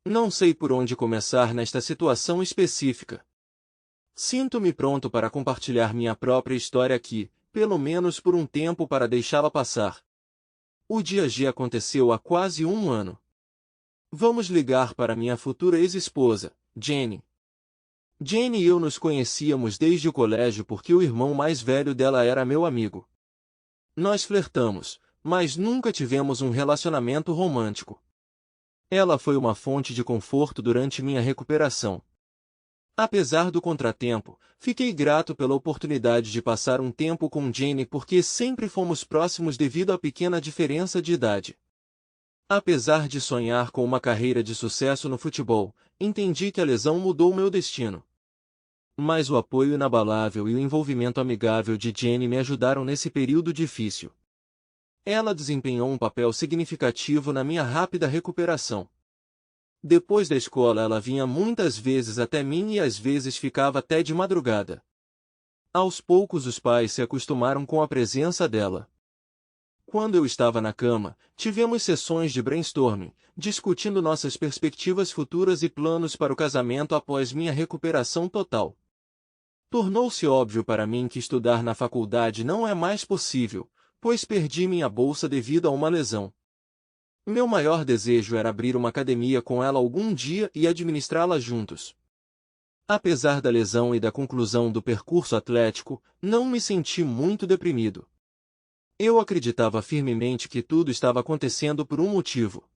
Não sei por onde começar nesta situação específica. Sinto-me pronto para compartilhar minha própria história aqui, pelo menos por um tempo para deixá-la passar. O dia G aconteceu há quase um ano. Vamos ligar para minha futura ex-esposa, Jenny. Jenny e eu nos conhecíamos desde o colégio porque o irmão mais velho dela era meu amigo. Nós flertamos, mas nunca tivemos um relacionamento romântico. Ela foi uma fonte de conforto durante minha recuperação. Apesar do contratempo, fiquei grato pela oportunidade de passar um tempo com Jenny porque sempre fomos próximos devido à pequena diferença de idade. Apesar de sonhar com uma carreira de sucesso no futebol, entendi que a lesão mudou meu destino. Mas o apoio inabalável e o envolvimento amigável de Jenny me ajudaram nesse período difícil. Ela desempenhou um papel significativo na minha rápida recuperação. Depois da escola ela vinha muitas vezes até mim e às vezes ficava até de madrugada. Aos poucos os pais se acostumaram com a presença dela. Quando eu estava na cama, tivemos sessões de brainstorming, discutindo nossas perspectivas futuras e planos para o casamento após minha recuperação total. Tornou-se óbvio para mim que estudar na faculdade não é mais possível, pois perdi minha bolsa devido a uma lesão. Meu maior desejo era abrir uma academia com ela algum dia e administrá-la juntos. Apesar da lesão e da conclusão do percurso atlético, não me senti muito deprimido. Eu acreditava firmemente que tudo estava acontecendo por um motivo.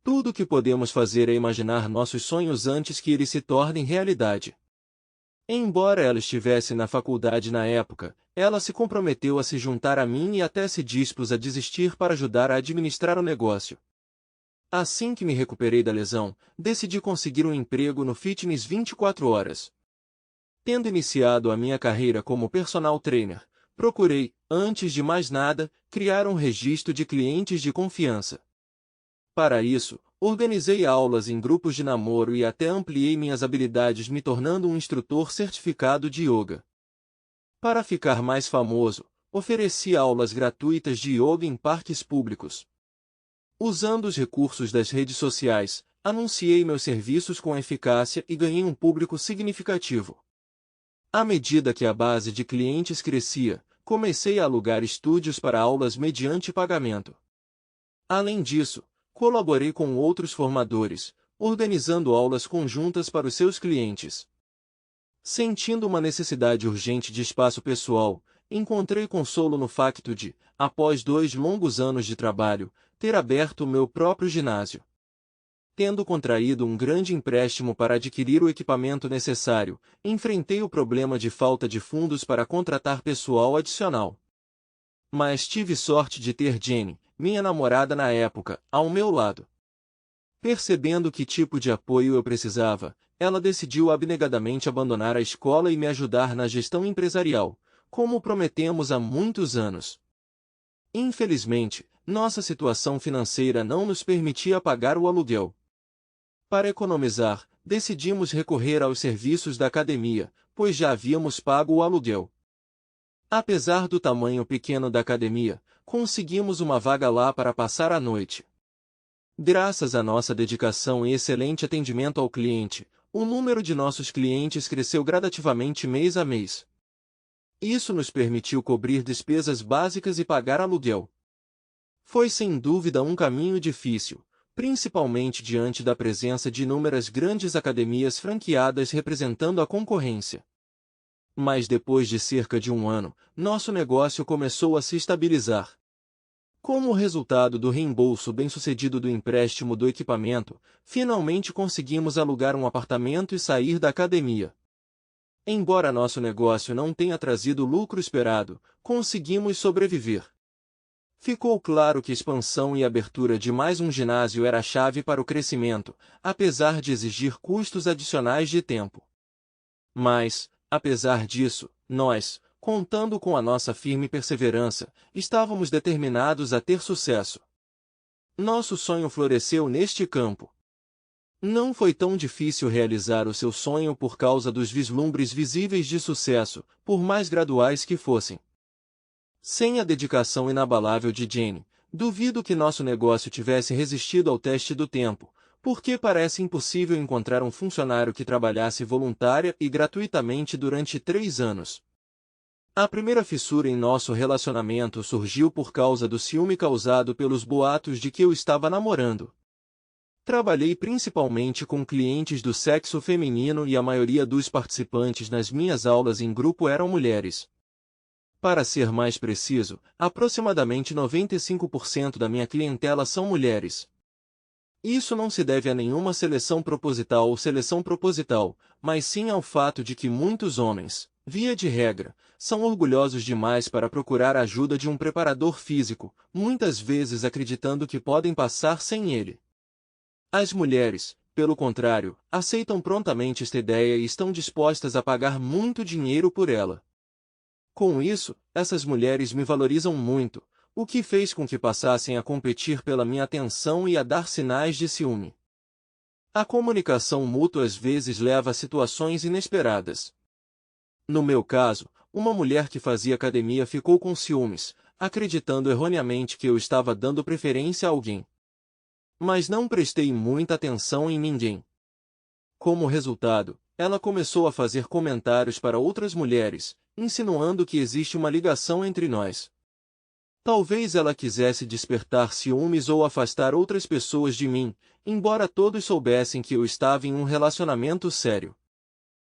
Tudo o que podemos fazer é imaginar nossos sonhos antes que eles se tornem realidade. Embora ela estivesse na faculdade na época, ela se comprometeu a se juntar a mim e até se dispôs a desistir para ajudar a administrar o negócio. Assim que me recuperei da lesão, decidi conseguir um emprego no fitness 24 horas. Tendo iniciado a minha carreira como personal trainer, procurei, antes de mais nada, criar um registro de clientes de confiança. Para isso, organizei aulas em grupos de namoro e até ampliei minhas habilidades me tornando um instrutor certificado de yoga. Para ficar mais famoso, ofereci aulas gratuitas de yoga em parques públicos. Usando os recursos das redes sociais, anunciei meus serviços com eficácia e ganhei um público significativo. À medida que a base de clientes crescia, comecei a alugar estúdios para aulas mediante pagamento. Além disso, colaborei com outros formadores, organizando aulas conjuntas para os seus clientes. Sentindo uma necessidade urgente de espaço pessoal, encontrei consolo no facto de, após 2 longos anos de trabalho, ter aberto o meu próprio ginásio. Tendo contraído um grande empréstimo para adquirir o equipamento necessário, enfrentei o problema de falta de fundos para contratar pessoal adicional. Mas tive sorte de ter Jenny, minha namorada na época, ao meu lado. Percebendo que tipo de apoio eu precisava, ela decidiu abnegadamente abandonar a escola e me ajudar na gestão empresarial, como prometemos há muitos anos. Infelizmente, nossa situação financeira não nos permitia pagar o aluguel. Para economizar, decidimos recorrer aos serviços da academia, pois já havíamos pago o aluguel. Apesar do tamanho pequeno da academia, conseguimos uma vaga lá para passar a noite. Graças à nossa dedicação e excelente atendimento ao cliente, o número de nossos clientes cresceu gradativamente mês a mês. Isso nos permitiu cobrir despesas básicas e pagar aluguel. Foi sem dúvida um caminho difícil, principalmente diante da presença de inúmeras grandes academias franqueadas representando a concorrência. Mas depois de cerca de um ano, nosso negócio começou a se estabilizar. Como resultado do reembolso bem-sucedido do empréstimo do equipamento, finalmente conseguimos alugar um apartamento e sair da academia. Embora nosso negócio não tenha trazido o lucro esperado, conseguimos sobreviver. Ficou claro que expansão e abertura de mais um ginásio era a chave para o crescimento, apesar de exigir custos adicionais de tempo. Mas, apesar disso, nós, contando com a nossa firme perseverança, estávamos determinados a ter sucesso. Nosso sonho floresceu neste campo. Não foi tão difícil realizar o seu sonho por causa dos vislumbres visíveis de sucesso, por mais graduais que fossem. Sem a dedicação inabalável de Jenny, duvido que nosso negócio tivesse resistido ao teste do tempo, Porque parece impossível encontrar um funcionário que trabalhasse voluntária e gratuitamente durante 3 anos. A primeira fissura em nosso relacionamento surgiu por causa do ciúme causado pelos boatos de que eu estava namorando. Trabalhei principalmente com clientes do sexo feminino e a maioria dos participantes nas minhas aulas em grupo eram mulheres. Para ser mais preciso, aproximadamente 95% da minha clientela são mulheres. Isso não se deve a nenhuma seleção proposital ou seleção proposital, mas sim ao fato de que muitos homens, via de regra, são orgulhosos demais para procurar a ajuda de um preparador físico, muitas vezes acreditando que podem passar sem ele. As mulheres, pelo contrário, aceitam prontamente esta ideia e estão dispostas a pagar muito dinheiro por ela. Com isso, essas mulheres me valorizam muito, o que fez com que passassem a competir pela minha atenção e a dar sinais de ciúme. A comunicação mútua às vezes leva a situações inesperadas. No meu caso, uma mulher que fazia academia ficou com ciúmes, acreditando erroneamente que eu estava dando preferência a alguém. Mas não prestei muita atenção em ninguém. Como resultado, ela começou a fazer comentários para outras mulheres, insinuando que existe uma ligação entre nós. Talvez ela quisesse despertar ciúmes ou afastar outras pessoas de mim, embora todos soubessem que eu estava em um relacionamento sério.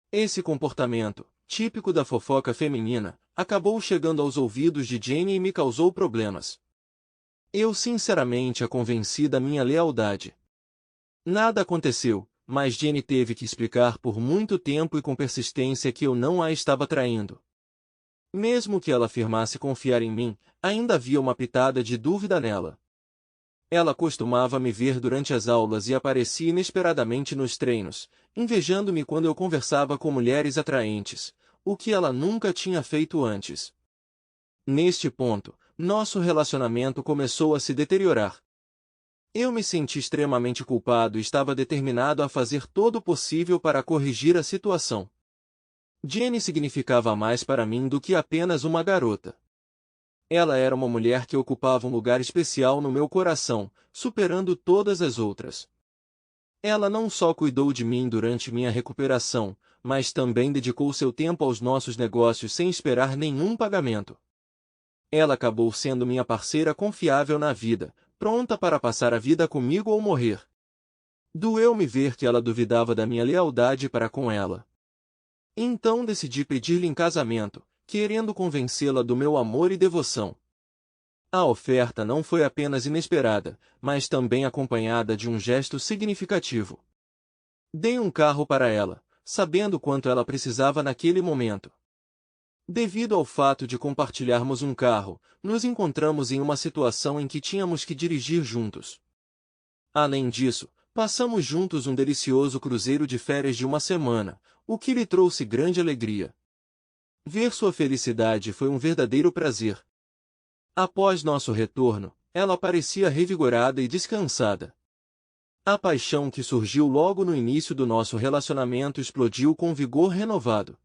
Esse comportamento, típico da fofoca feminina, acabou chegando aos ouvidos de Jenny e me causou problemas. Eu sinceramente a convenci da minha lealdade. Nada aconteceu, mas Jenny teve que explicar por muito tempo e com persistência que eu não a estava traindo. Mesmo que ela afirmasse confiar em mim, ainda havia uma pitada de dúvida nela. Ela costumava me ver durante as aulas e aparecia inesperadamente nos treinos, invejando-me quando eu conversava com mulheres atraentes, o que ela nunca tinha feito antes. Neste ponto, nosso relacionamento começou a se deteriorar. Eu me senti extremamente culpado e estava determinado a fazer todo o possível para corrigir a situação. Jenny significava mais para mim do que apenas uma garota. Ela era uma mulher que ocupava um lugar especial no meu coração, superando todas as outras. Ela não só cuidou de mim durante minha recuperação, mas também dedicou seu tempo aos nossos negócios sem esperar nenhum pagamento. Ela acabou sendo minha parceira confiável na vida, pronta para passar a vida comigo ou morrer. Doeu-me ver que ela duvidava da minha lealdade para com ela. Então decidi pedir-lhe em casamento, querendo convencê-la do meu amor e devoção. A oferta não foi apenas inesperada, mas também acompanhada de um gesto significativo. Dei um carro para ela, sabendo quanto ela precisava naquele momento. Devido ao fato de compartilharmos um carro, nos encontramos em uma situação em que tínhamos que dirigir juntos. Além disso, passamos juntos um delicioso cruzeiro de férias de uma semana, o que lhe trouxe grande alegria. Ver sua felicidade foi um verdadeiro prazer. Após nosso retorno, ela parecia revigorada e descansada. A paixão que surgiu logo no início do nosso relacionamento explodiu com vigor renovado.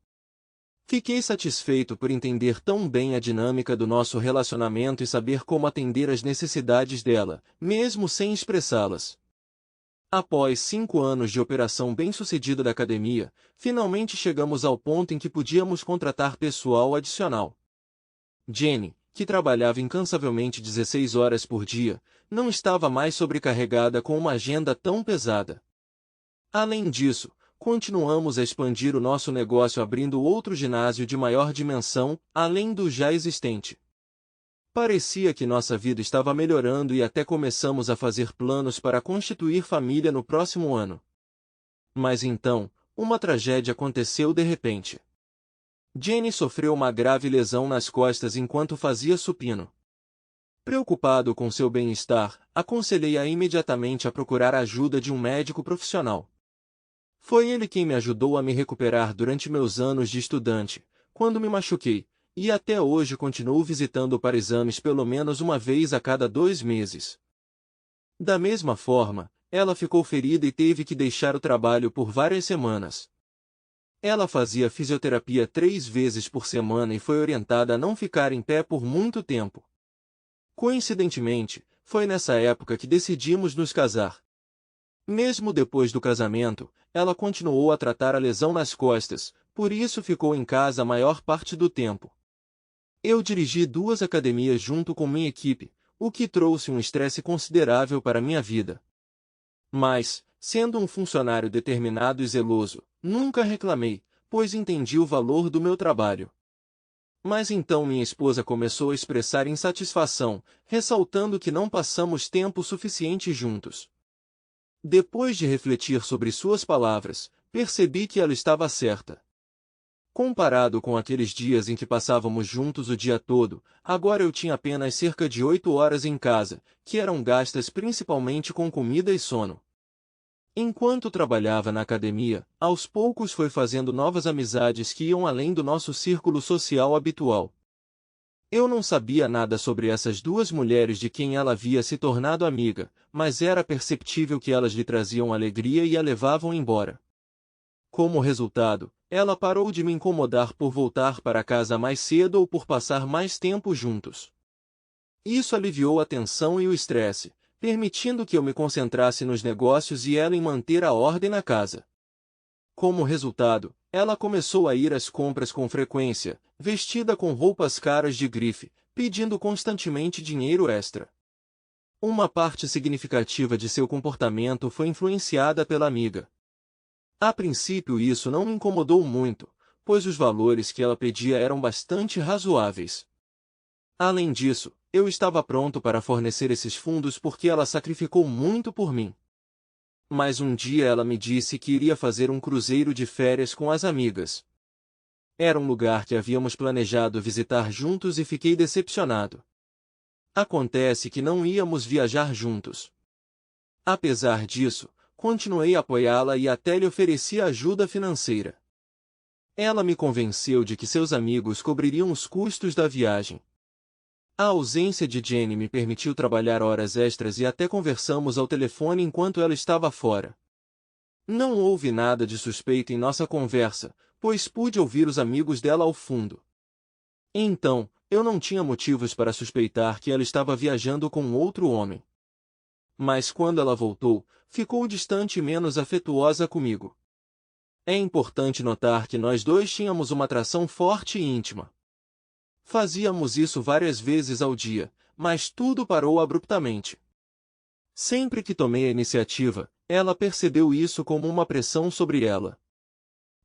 Fiquei satisfeito por entender tão bem a dinâmica do nosso relacionamento e saber como atender às necessidades dela, mesmo sem expressá-las. Após 5 anos de operação bem-sucedida da academia, finalmente chegamos ao ponto em que podíamos contratar pessoal adicional. Jenny, que trabalhava incansavelmente 16 horas por dia, não estava mais sobrecarregada com uma agenda tão pesada. Além disso, continuamos a expandir o nosso negócio abrindo outro ginásio de maior dimensão, além do já existente. Parecia que nossa vida estava melhorando e até começamos a fazer planos para constituir família no próximo ano. Mas então, uma tragédia aconteceu de repente. Jenny sofreu uma grave lesão nas costas enquanto fazia supino. Preocupado com seu bem-estar, aconselhei-a imediatamente a procurar a ajuda de um médico profissional. Foi ele quem me ajudou a me recuperar durante meus anos de estudante, quando me machuquei, e até hoje continuo visitando para exames pelo menos uma vez a cada 2 meses. Da mesma forma, ela ficou ferida e teve que deixar o trabalho por várias semanas. Ela fazia fisioterapia 3 vezes por semana e foi orientada a não ficar em pé por muito tempo. Coincidentemente, foi nessa época que decidimos nos casar. Mesmo depois do casamento, ela continuou a tratar a lesão nas costas, por isso ficou em casa a maior parte do tempo. Eu dirigi 2 academias junto com minha equipe, o que trouxe um estresse considerável para minha vida. Mas, sendo um funcionário determinado e zeloso, nunca reclamei, pois entendi o valor do meu trabalho. Mas então minha esposa começou a expressar insatisfação, ressaltando que não passamos tempo suficiente juntos. Depois de refletir sobre suas palavras, percebi que ela estava certa. Comparado com aqueles dias em que passávamos juntos o dia todo, agora eu tinha apenas cerca de 8 horas em casa, que eram gastas principalmente com comida e sono. Enquanto trabalhava na academia, aos poucos foi fazendo novas amizades que iam além do nosso círculo social habitual. Eu não sabia nada sobre essas 2 mulheres de quem ela havia se tornado amiga, mas era perceptível que elas lhe traziam alegria e a levavam embora. Como resultado, ela parou de me incomodar por voltar para casa mais cedo ou por passar mais tempo juntos. Isso aliviou a tensão e o estresse, permitindo que eu me concentrasse nos negócios e ela em manter a ordem na casa. Como resultado, ela começou a ir às compras com frequência, vestida com roupas caras de grife, pedindo constantemente dinheiro extra. Uma parte significativa de seu comportamento foi influenciada pela amiga. A princípio isso não me incomodou muito, pois os valores que ela pedia eram bastante razoáveis. Além disso, eu estava pronto para fornecer esses fundos porque ela sacrificou muito por mim. Mas um dia ela me disse que iria fazer um cruzeiro de férias com as amigas. Era um lugar que havíamos planejado visitar juntos e fiquei decepcionado. Acontece que não íamos viajar juntos. Apesar disso, continuei a apoiá-la e até lhe ofereci ajuda financeira. Ela me convenceu de que seus amigos cobririam os custos da viagem. A ausência de Jenny me permitiu trabalhar horas extras e até conversamos ao telefone enquanto ela estava fora. Não houve nada de suspeito em nossa conversa, pois pude ouvir os amigos dela ao fundo. Então, eu não tinha motivos para suspeitar que ela estava viajando com outro homem. Mas quando ela voltou, ficou distante e menos afetuosa comigo. É importante notar que nós dois tínhamos uma atração forte e íntima. Fazíamos isso várias vezes ao dia, mas tudo parou abruptamente. Sempre que tomei a iniciativa, ela percebeu isso como uma pressão sobre ela.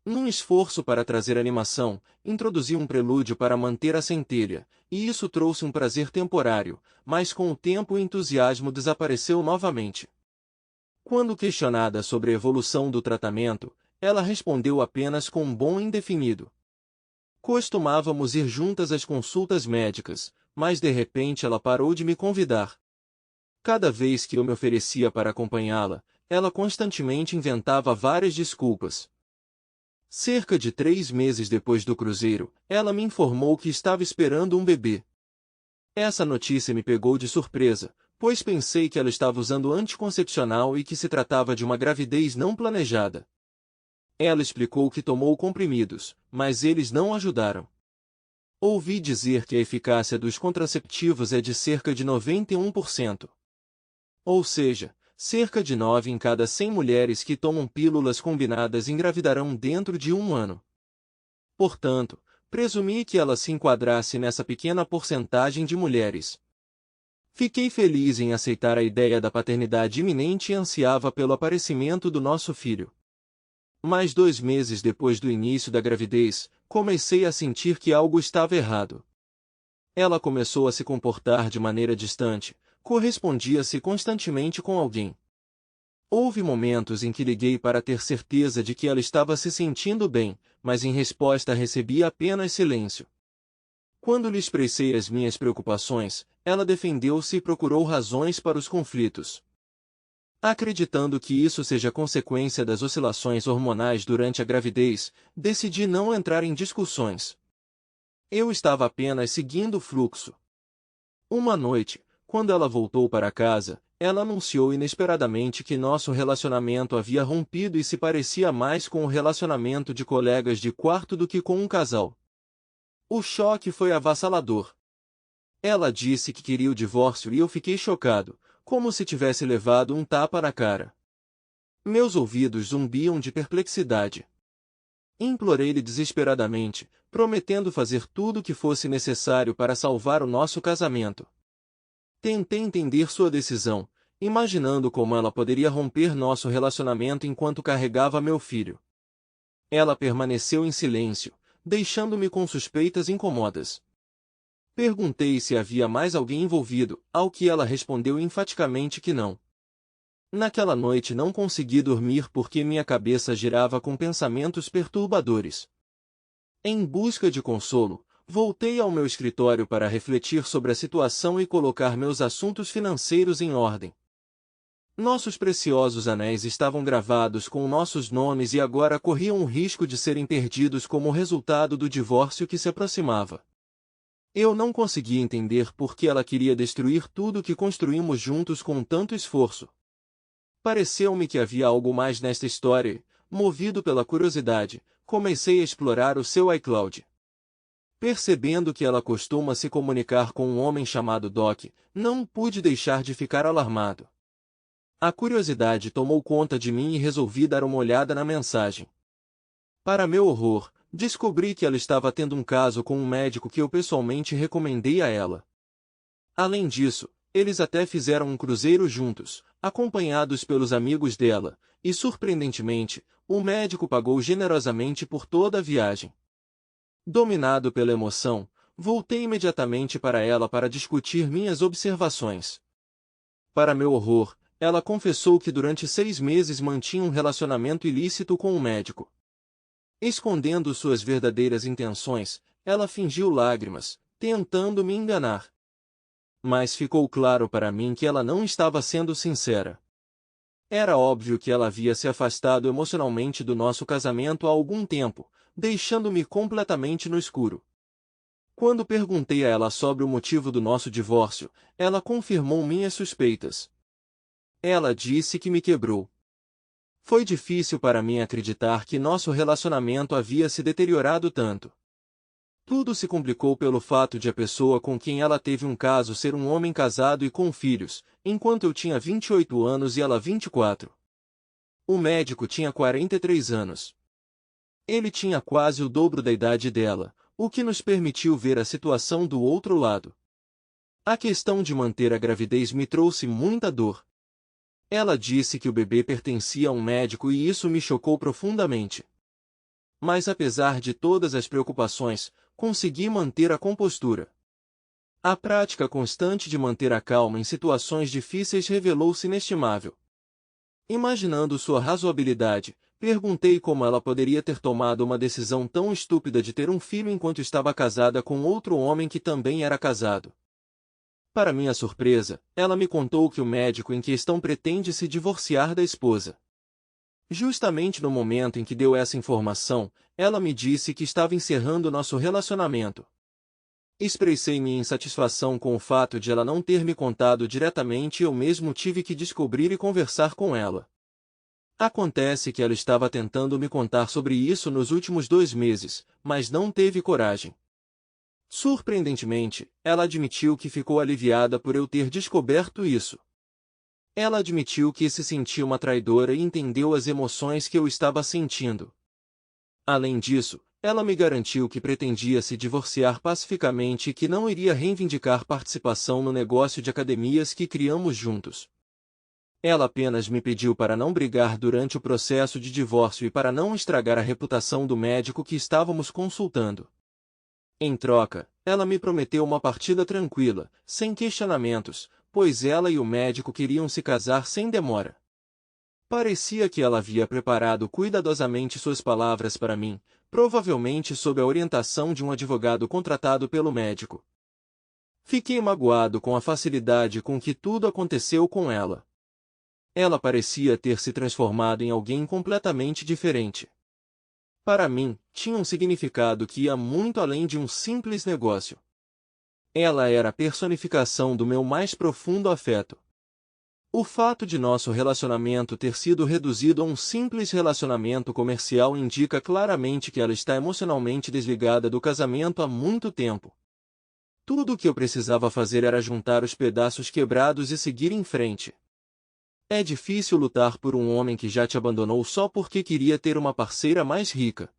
Num esforço para trazer animação, introduzi um prelúdio para manter a centelha, e isso trouxe um prazer temporário, mas com o tempo o entusiasmo desapareceu novamente. Quando questionada sobre a evolução do tratamento, ela respondeu apenas com um bom indefinido. Costumávamos ir juntas às consultas médicas, mas de repente ela parou de me convidar. Cada vez que eu me oferecia para acompanhá-la, ela constantemente inventava várias desculpas. Cerca de 3 meses depois do cruzeiro, ela me informou que estava esperando um bebê. Essa notícia me pegou de surpresa, pois pensei que ela estava usando anticoncepcional e que se tratava de uma gravidez não planejada. Ela explicou que tomou comprimidos, mas eles não ajudaram. Ouvi dizer que a eficácia dos contraceptivos é de cerca de 91%. Ou seja, cerca de 9 em cada 100 mulheres que tomam pílulas combinadas engravidarão dentro de um ano. Portanto, presumi que ela se enquadrasse nessa pequena porcentagem de mulheres. Fiquei feliz em aceitar a ideia da paternidade iminente e ansiava pelo aparecimento do nosso filho. Mas 2 meses depois do início da gravidez, comecei a sentir que algo estava errado. Ela começou a se comportar de maneira distante, correspondia-se constantemente com alguém. Houve momentos em que liguei para ter certeza de que ela estava se sentindo bem, mas em resposta recebia apenas silêncio. Quando lhe expressei as minhas preocupações, ela defendeu-se e procurou razões para os conflitos. Acreditando que isso seja consequência das oscilações hormonais durante a gravidez, decidi não entrar em discussões. Eu estava apenas seguindo o fluxo. Uma noite, quando ela voltou para casa, ela anunciou inesperadamente que nosso relacionamento havia rompido e se parecia mais com o relacionamento de colegas de quarto do que com um casal. O choque foi avassalador. Ela disse que queria o divórcio e eu fiquei chocado, como se tivesse levado um tapa na cara. Meus ouvidos zumbiam de perplexidade. Implorei-lhe desesperadamente, prometendo fazer tudo o que fosse necessário para salvar o nosso casamento. Tentei entender sua decisão, imaginando como ela poderia romper nosso relacionamento enquanto carregava meu filho. Ela permaneceu em silêncio, deixando-me com suspeitas incomodas. Perguntei se havia mais alguém envolvido, ao que ela respondeu enfaticamente que não. Naquela noite não consegui dormir porque minha cabeça girava com pensamentos perturbadores. Em busca de consolo, voltei ao meu escritório para refletir sobre a situação e colocar meus assuntos financeiros em ordem. Nossos preciosos anéis estavam gravados com nossos nomes e agora corriam o risco de serem perdidos como resultado do divórcio que se aproximava. Eu não conseguia entender por que ela queria destruir tudo o que construímos juntos com tanto esforço. Pareceu-me que havia algo mais nesta história e, movido pela curiosidade, comecei a explorar o seu iCloud. Percebendo que ela costuma se comunicar com um homem chamado Doc, não pude deixar de ficar alarmado. A curiosidade tomou conta de mim e resolvi dar uma olhada na mensagem. Para meu horror, descobri que ela estava tendo um caso com um médico que eu pessoalmente recomendei a ela. Além disso, eles até fizeram um cruzeiro juntos, acompanhados pelos amigos dela, e surpreendentemente, o médico pagou generosamente por toda a viagem. Dominado pela emoção, voltei imediatamente para ela para discutir minhas observações. Para meu horror, ela confessou que durante 6 meses mantinha um relacionamento ilícito com o médico. Escondendo suas verdadeiras intenções, ela fingiu lágrimas, tentando me enganar. Mas ficou claro para mim que ela não estava sendo sincera. Era óbvio que ela havia se afastado emocionalmente do nosso casamento há algum tempo, deixando-me completamente no escuro. Quando perguntei a ela sobre o motivo do nosso divórcio, ela confirmou minhas suspeitas. Ela disse que me quebrou. Foi difícil para mim acreditar que nosso relacionamento havia se deteriorado tanto. Tudo se complicou pelo fato de a pessoa com quem ela teve um caso ser um homem casado e com filhos, enquanto eu tinha 28 anos e ela 24. O médico tinha 43 anos. Ele tinha quase o dobro da idade dela, o que nos permitiu ver a situação do outro lado. A questão de manter a gravidez me trouxe muita dor. Ela disse que o bebê pertencia a um médico e isso me chocou profundamente. Mas apesar de todas as preocupações, consegui manter a compostura. A prática constante de manter a calma em situações difíceis revelou-se inestimável. Imaginando sua razoabilidade, perguntei como ela poderia ter tomado uma decisão tão estúpida de ter um filho enquanto estava casada com outro homem que também era casado. Para minha surpresa, ela me contou que o médico em questão pretende se divorciar da esposa. Justamente no momento em que deu essa informação, ela me disse que estava encerrando nosso relacionamento. Expressei minha insatisfação com o fato de ela não ter me contado diretamente e eu mesmo tive que descobrir e conversar com ela. Acontece que ela estava tentando me contar sobre isso nos últimos 2 meses, mas não teve coragem. Surpreendentemente, ela admitiu que ficou aliviada por eu ter descoberto isso. Ela admitiu que se sentia uma traidora e entendeu as emoções que eu estava sentindo. Além disso, ela me garantiu que pretendia se divorciar pacificamente e que não iria reivindicar participação no negócio de academias que criamos juntos. Ela apenas me pediu para não brigar durante o processo de divórcio e para não estragar a reputação do médico que estávamos consultando. Em troca, ela me prometeu uma partida tranquila, sem questionamentos, pois ela e o médico queriam se casar sem demora. Parecia que ela havia preparado cuidadosamente suas palavras para mim, provavelmente sob a orientação de um advogado contratado pelo médico. Fiquei magoado com a facilidade com que tudo aconteceu com ela. Ela parecia ter se transformado em alguém completamente diferente. Para mim, tinha um significado que ia muito além de um simples negócio. Ela era a personificação do meu mais profundo afeto. O fato de nosso relacionamento ter sido reduzido a um simples relacionamento comercial indica claramente que ela está emocionalmente desligada do casamento há muito tempo. Tudo o que eu precisava fazer era juntar os pedaços quebrados e seguir em frente. É difícil lutar por um homem que já te abandonou só porque queria ter uma parceira mais rica.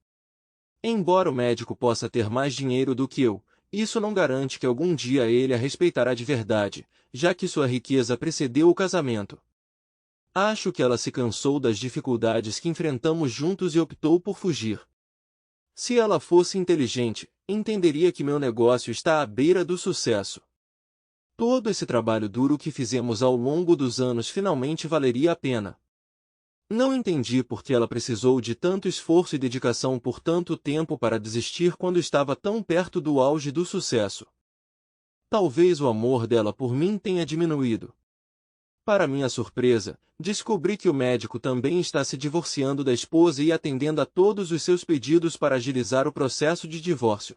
Embora o médico possa ter mais dinheiro do que eu, isso não garante que algum dia ele a respeitará de verdade, já que sua riqueza precedeu o casamento. Acho que ela se cansou das dificuldades que enfrentamos juntos e optou por fugir. Se ela fosse inteligente, entenderia que meu negócio está à beira do sucesso. Todo esse trabalho duro que fizemos ao longo dos anos finalmente valeria a pena. Não entendi por que ela precisou de tanto esforço e dedicação por tanto tempo para desistir quando estava tão perto do auge do sucesso. Talvez o amor dela por mim tenha diminuído. Para minha surpresa, descobri que o médico também está se divorciando da esposa e atendendo a todos os seus pedidos para agilizar o processo de divórcio.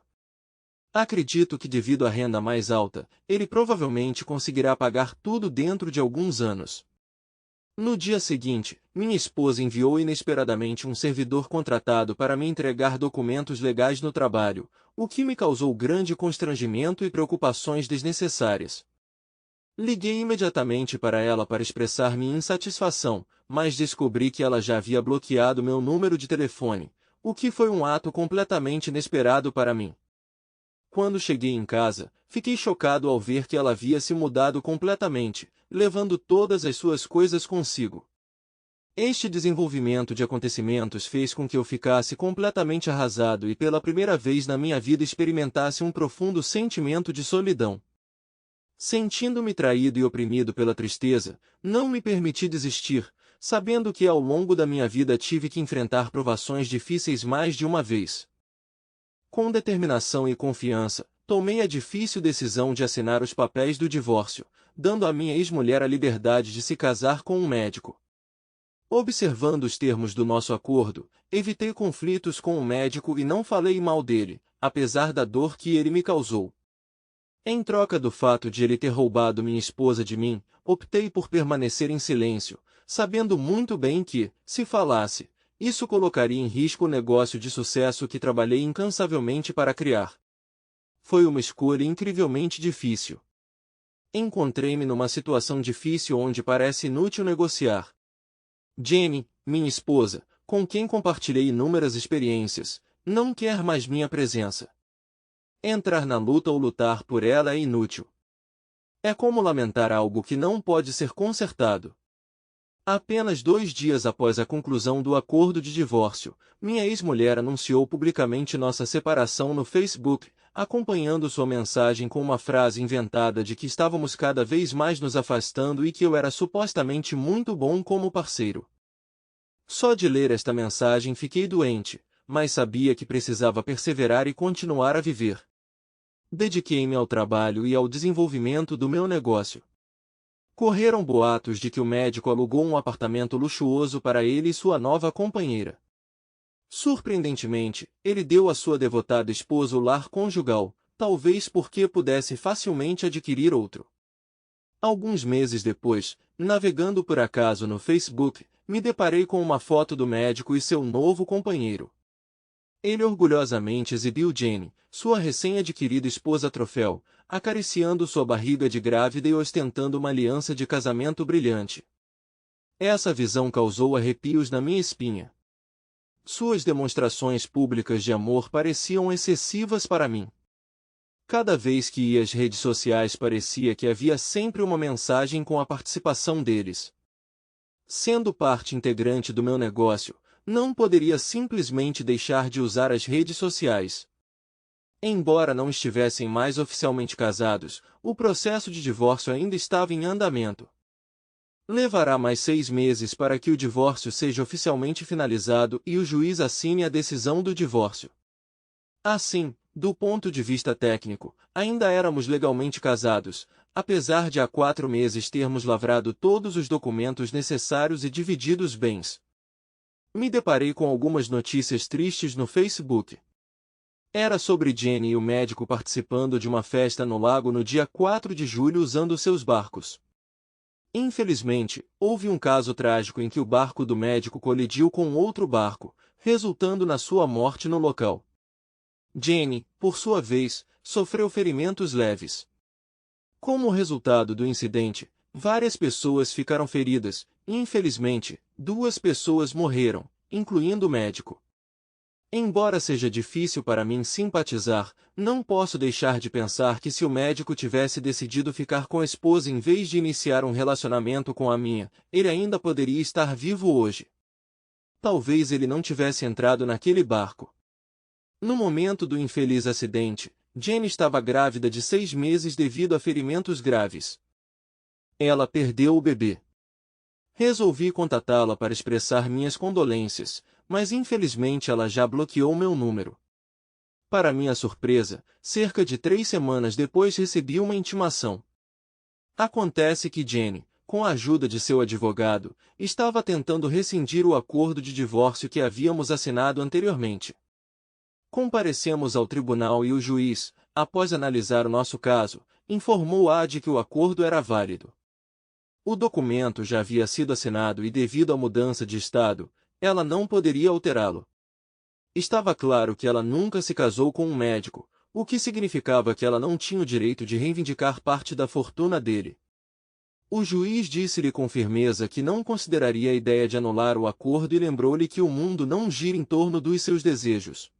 Acredito que devido à renda mais alta, ele provavelmente conseguirá pagar tudo dentro de alguns anos. No dia seguinte, minha esposa enviou inesperadamente um servidor contratado para me entregar documentos legais no trabalho, o que me causou grande constrangimento e preocupações desnecessárias. Liguei imediatamente para ela para expressar minha insatisfação, mas descobri que ela já havia bloqueado meu número de telefone, o que foi um ato completamente inesperado para mim. Quando cheguei em casa, fiquei chocado ao ver que ela havia se mudado completamente, levando todas as suas coisas consigo. Este desenvolvimento de acontecimentos fez com que eu ficasse completamente arrasado e pela primeira vez na minha vida experimentasse um profundo sentimento de solidão. Sentindo-me traído e oprimido pela tristeza, não me permiti desistir, sabendo que ao longo da minha vida tive que enfrentar provações difíceis mais de uma vez. Com determinação e confiança, tomei a difícil decisão de assinar os papéis do divórcio, dando à minha ex-mulher a liberdade de se casar com um médico. Observando os termos do nosso acordo, evitei conflitos com o médico e não falei mal dele, apesar da dor que ele me causou. Em troca do fato de ele ter roubado minha esposa de mim, optei por permanecer em silêncio, sabendo muito bem que, se falasse, isso colocaria em risco o negócio de sucesso que trabalhei incansavelmente para criar. Foi uma escolha incrivelmente difícil. Encontrei-me numa situação difícil onde parece inútil negociar. Jenny, minha esposa, com quem compartilhei inúmeras experiências, não quer mais minha presença. Entrar na luta ou lutar por ela é inútil. É como lamentar algo que não pode ser consertado. Apenas 2 dias após a conclusão do acordo de divórcio, minha ex-mulher anunciou publicamente nossa separação no Facebook, acompanhando sua mensagem com uma frase inventada de que estávamos cada vez mais nos afastando e que eu era supostamente muito bom como parceiro. Só de ler esta mensagem fiquei doente, mas sabia que precisava perseverar e continuar a viver. Dediquei-me ao trabalho e ao desenvolvimento do meu negócio. Correram boatos de que o médico alugou um apartamento luxuoso para ele e sua nova companheira. Surpreendentemente, ele deu à sua devotada esposa o lar conjugal, talvez porque pudesse facilmente adquirir outro. Alguns meses depois, navegando por acaso no Facebook, me deparei com uma foto do médico e seu novo companheiro. Ele orgulhosamente exibiu Jenny, sua recém-adquirida esposa troféu, acariciando sua barriga de grávida e ostentando uma aliança de casamento brilhante. Essa visão causou arrepios na minha espinha. Suas demonstrações públicas de amor pareciam excessivas para mim. Cada vez que ia às redes sociais parecia que havia sempre uma mensagem com a participação deles. Sendo parte integrante do meu negócio, não poderia simplesmente deixar de usar as redes sociais. Embora não estivessem mais oficialmente casados, o processo de divórcio ainda estava em andamento. Levará mais 6 meses para que o divórcio seja oficialmente finalizado e o juiz assine a decisão do divórcio. Assim, do ponto de vista técnico, ainda éramos legalmente casados, apesar de há 4 meses termos lavrado todos os documentos necessários e dividido os bens. Me deparei com algumas notícias tristes no Facebook. Era sobre Jenny e o médico participando de uma festa no lago no dia 4 de julho usando seus barcos. Infelizmente, houve um caso trágico em que o barco do médico colidiu com outro barco, resultando na sua morte no local. Jenny, por sua vez, sofreu ferimentos leves. Como resultado do incidente, várias pessoas ficaram feridas, Infelizmente, 2 pessoas morreram, incluindo o médico. Embora seja difícil para mim simpatizar, não posso deixar de pensar que se o médico tivesse decidido ficar com a esposa em vez de iniciar um relacionamento com a minha, ele ainda poderia estar vivo hoje. Talvez ele não tivesse entrado naquele barco. No momento do infeliz acidente, Jenny estava grávida de 6 meses devido a ferimentos graves. Ela perdeu o bebê. Resolvi contatá-la para expressar minhas condolências, mas infelizmente ela já bloqueou meu número. Para minha surpresa, cerca de 3 semanas depois recebi uma intimação. Acontece que Jenny, com a ajuda de seu advogado, estava tentando rescindir o acordo de divórcio que havíamos assinado anteriormente. Comparecemos ao tribunal e o juiz, após analisar o nosso caso, informou-a de que o acordo era válido. O documento já havia sido assinado e devido à mudança de estado, ela não poderia alterá-lo. Estava claro que ela nunca se casou com um médico, o que significava que ela não tinha o direito de reivindicar parte da fortuna dele. O juiz disse-lhe com firmeza que não consideraria a ideia de anular o acordo e lembrou-lhe que o mundo não gira em torno dos seus desejos.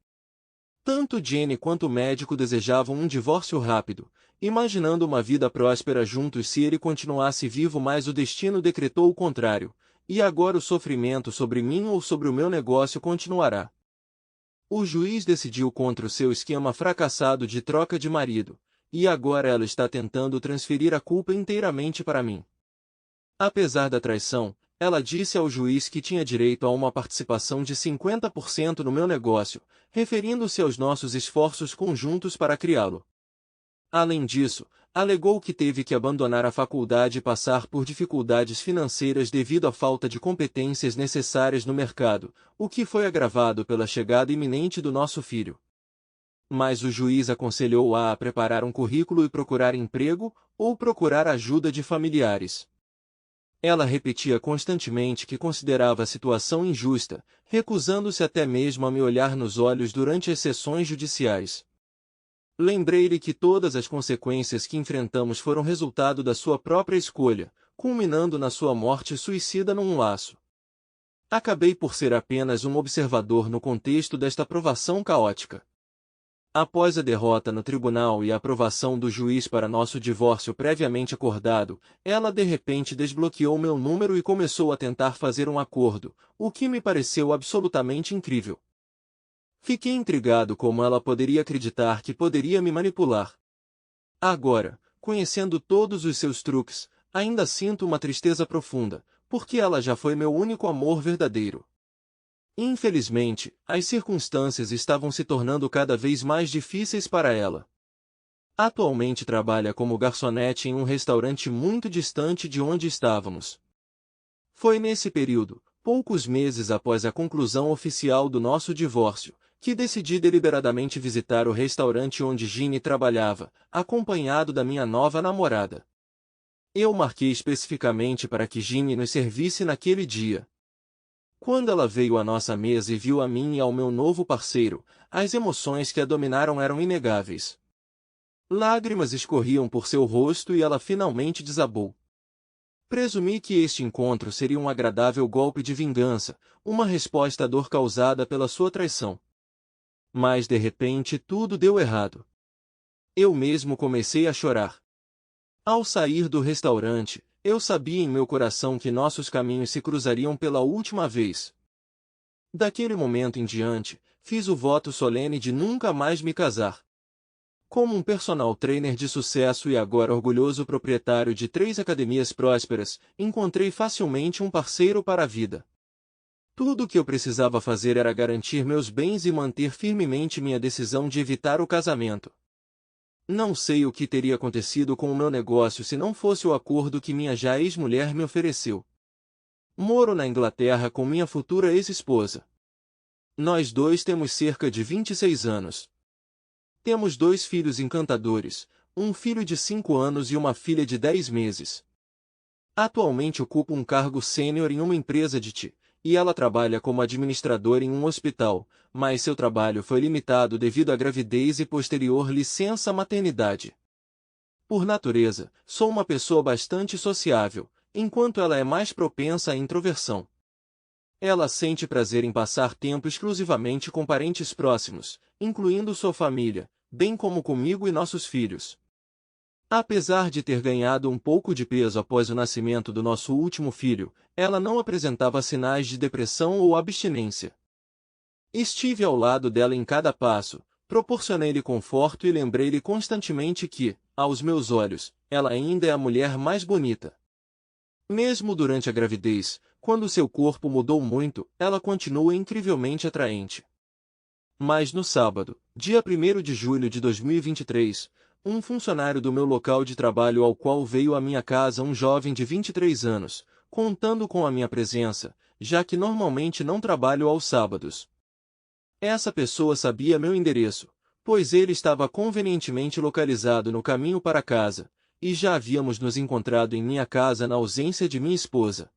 Tanto Jenny quanto o médico desejavam um divórcio rápido, imaginando uma vida próspera juntos se ele continuasse vivo, mas o destino decretou o contrário, e agora o sofrimento sobre mim ou sobre o meu negócio continuará. O juiz decidiu contra o seu esquema fracassado de troca de marido, e agora ela está tentando transferir a culpa inteiramente para mim. Apesar da traição, ela disse ao juiz que tinha direito a uma participação de 50% no meu negócio, referindo-se aos nossos esforços conjuntos para criá-lo. Além disso, alegou que teve que abandonar a faculdade e passar por dificuldades financeiras devido à falta de competências necessárias no mercado, o que foi agravado pela chegada iminente do nosso filho. Mas o juiz aconselhou-a a preparar um currículo e procurar emprego, ou procurar ajuda de familiares. Ela repetia constantemente que considerava a situação injusta, recusando-se até mesmo a me olhar nos olhos durante as sessões judiciais. Lembrei-lhe que todas as consequências que enfrentamos foram resultado da sua própria escolha, culminando na sua morte suicida num laço. Acabei por ser apenas um observador no contexto desta provação caótica. Após a derrota no tribunal e a aprovação do juiz para nosso divórcio previamente acordado, ela de repente desbloqueou meu número e começou a tentar fazer um acordo, o que me pareceu absolutamente incrível. Fiquei intrigado como ela poderia acreditar que poderia me manipular. Agora, conhecendo todos os seus truques, ainda sinto uma tristeza profunda, porque ela já foi meu único amor verdadeiro. Infelizmente, as circunstâncias estavam se tornando cada vez mais difíceis para ela. Atualmente trabalha como garçonete em um restaurante muito distante de onde estávamos. Foi nesse período, poucos meses após a conclusão oficial do nosso divórcio, que decidi deliberadamente visitar o restaurante onde Ginny trabalhava, acompanhado da minha nova namorada. Eu marquei especificamente para que Ginny nos servisse naquele dia. Quando ela veio à nossa mesa e viu a mim e ao meu novo parceiro, as emoções que a dominaram eram inegáveis. Lágrimas escorriam por seu rosto e ela finalmente desabou. Presumi que este encontro seria um agradável golpe de vingança, uma resposta à dor causada pela sua traição. Mas de repente tudo deu errado. Eu mesmo comecei a chorar. Ao sair do restaurante, eu sabia em meu coração que nossos caminhos se cruzariam pela última vez. Daquele momento em diante, fiz o voto solene de nunca mais me casar. Como um personal trainer de sucesso e agora orgulhoso proprietário de 3 academias prósperas, encontrei facilmente um parceiro para a vida. Tudo o que eu precisava fazer era garantir meus bens e manter firmemente minha decisão de evitar o casamento. Não sei o que teria acontecido com o meu negócio se não fosse o acordo que minha já ex-mulher me ofereceu. Moro na Inglaterra com minha futura ex-esposa. Nós dois temos cerca de 26 anos. Temos 2 filhos encantadores, um filho de 5 anos e uma filha de 10 meses. Atualmente ocupo um cargo sênior em uma empresa de TI, e ela trabalha como administradora em um hospital, mas seu trabalho foi limitado devido à gravidez e posterior licença maternidade. Por natureza, sou uma pessoa bastante sociável, enquanto ela é mais propensa à introversão. Ela sente prazer em passar tempo exclusivamente com parentes próximos, incluindo sua família, bem como comigo e nossos filhos. Apesar de ter ganhado um pouco de peso após o nascimento do nosso último filho, ela não apresentava sinais de depressão ou abstinência. Estive ao lado dela em cada passo, proporcionei-lhe conforto e lembrei-lhe constantemente que, aos meus olhos, ela ainda é a mulher mais bonita. Mesmo durante a gravidez, quando seu corpo mudou muito, ela continua incrivelmente atraente. Mas no sábado, dia 1º de julho de 2023, um funcionário do meu local de trabalho ao qual veio à minha casa um jovem de 23 anos, contando com a minha presença, já que normalmente não trabalho aos sábados. Essa pessoa sabia meu endereço, pois ele estava convenientemente localizado no caminho para casa, e já havíamos nos encontrado em minha casa na ausência de minha esposa.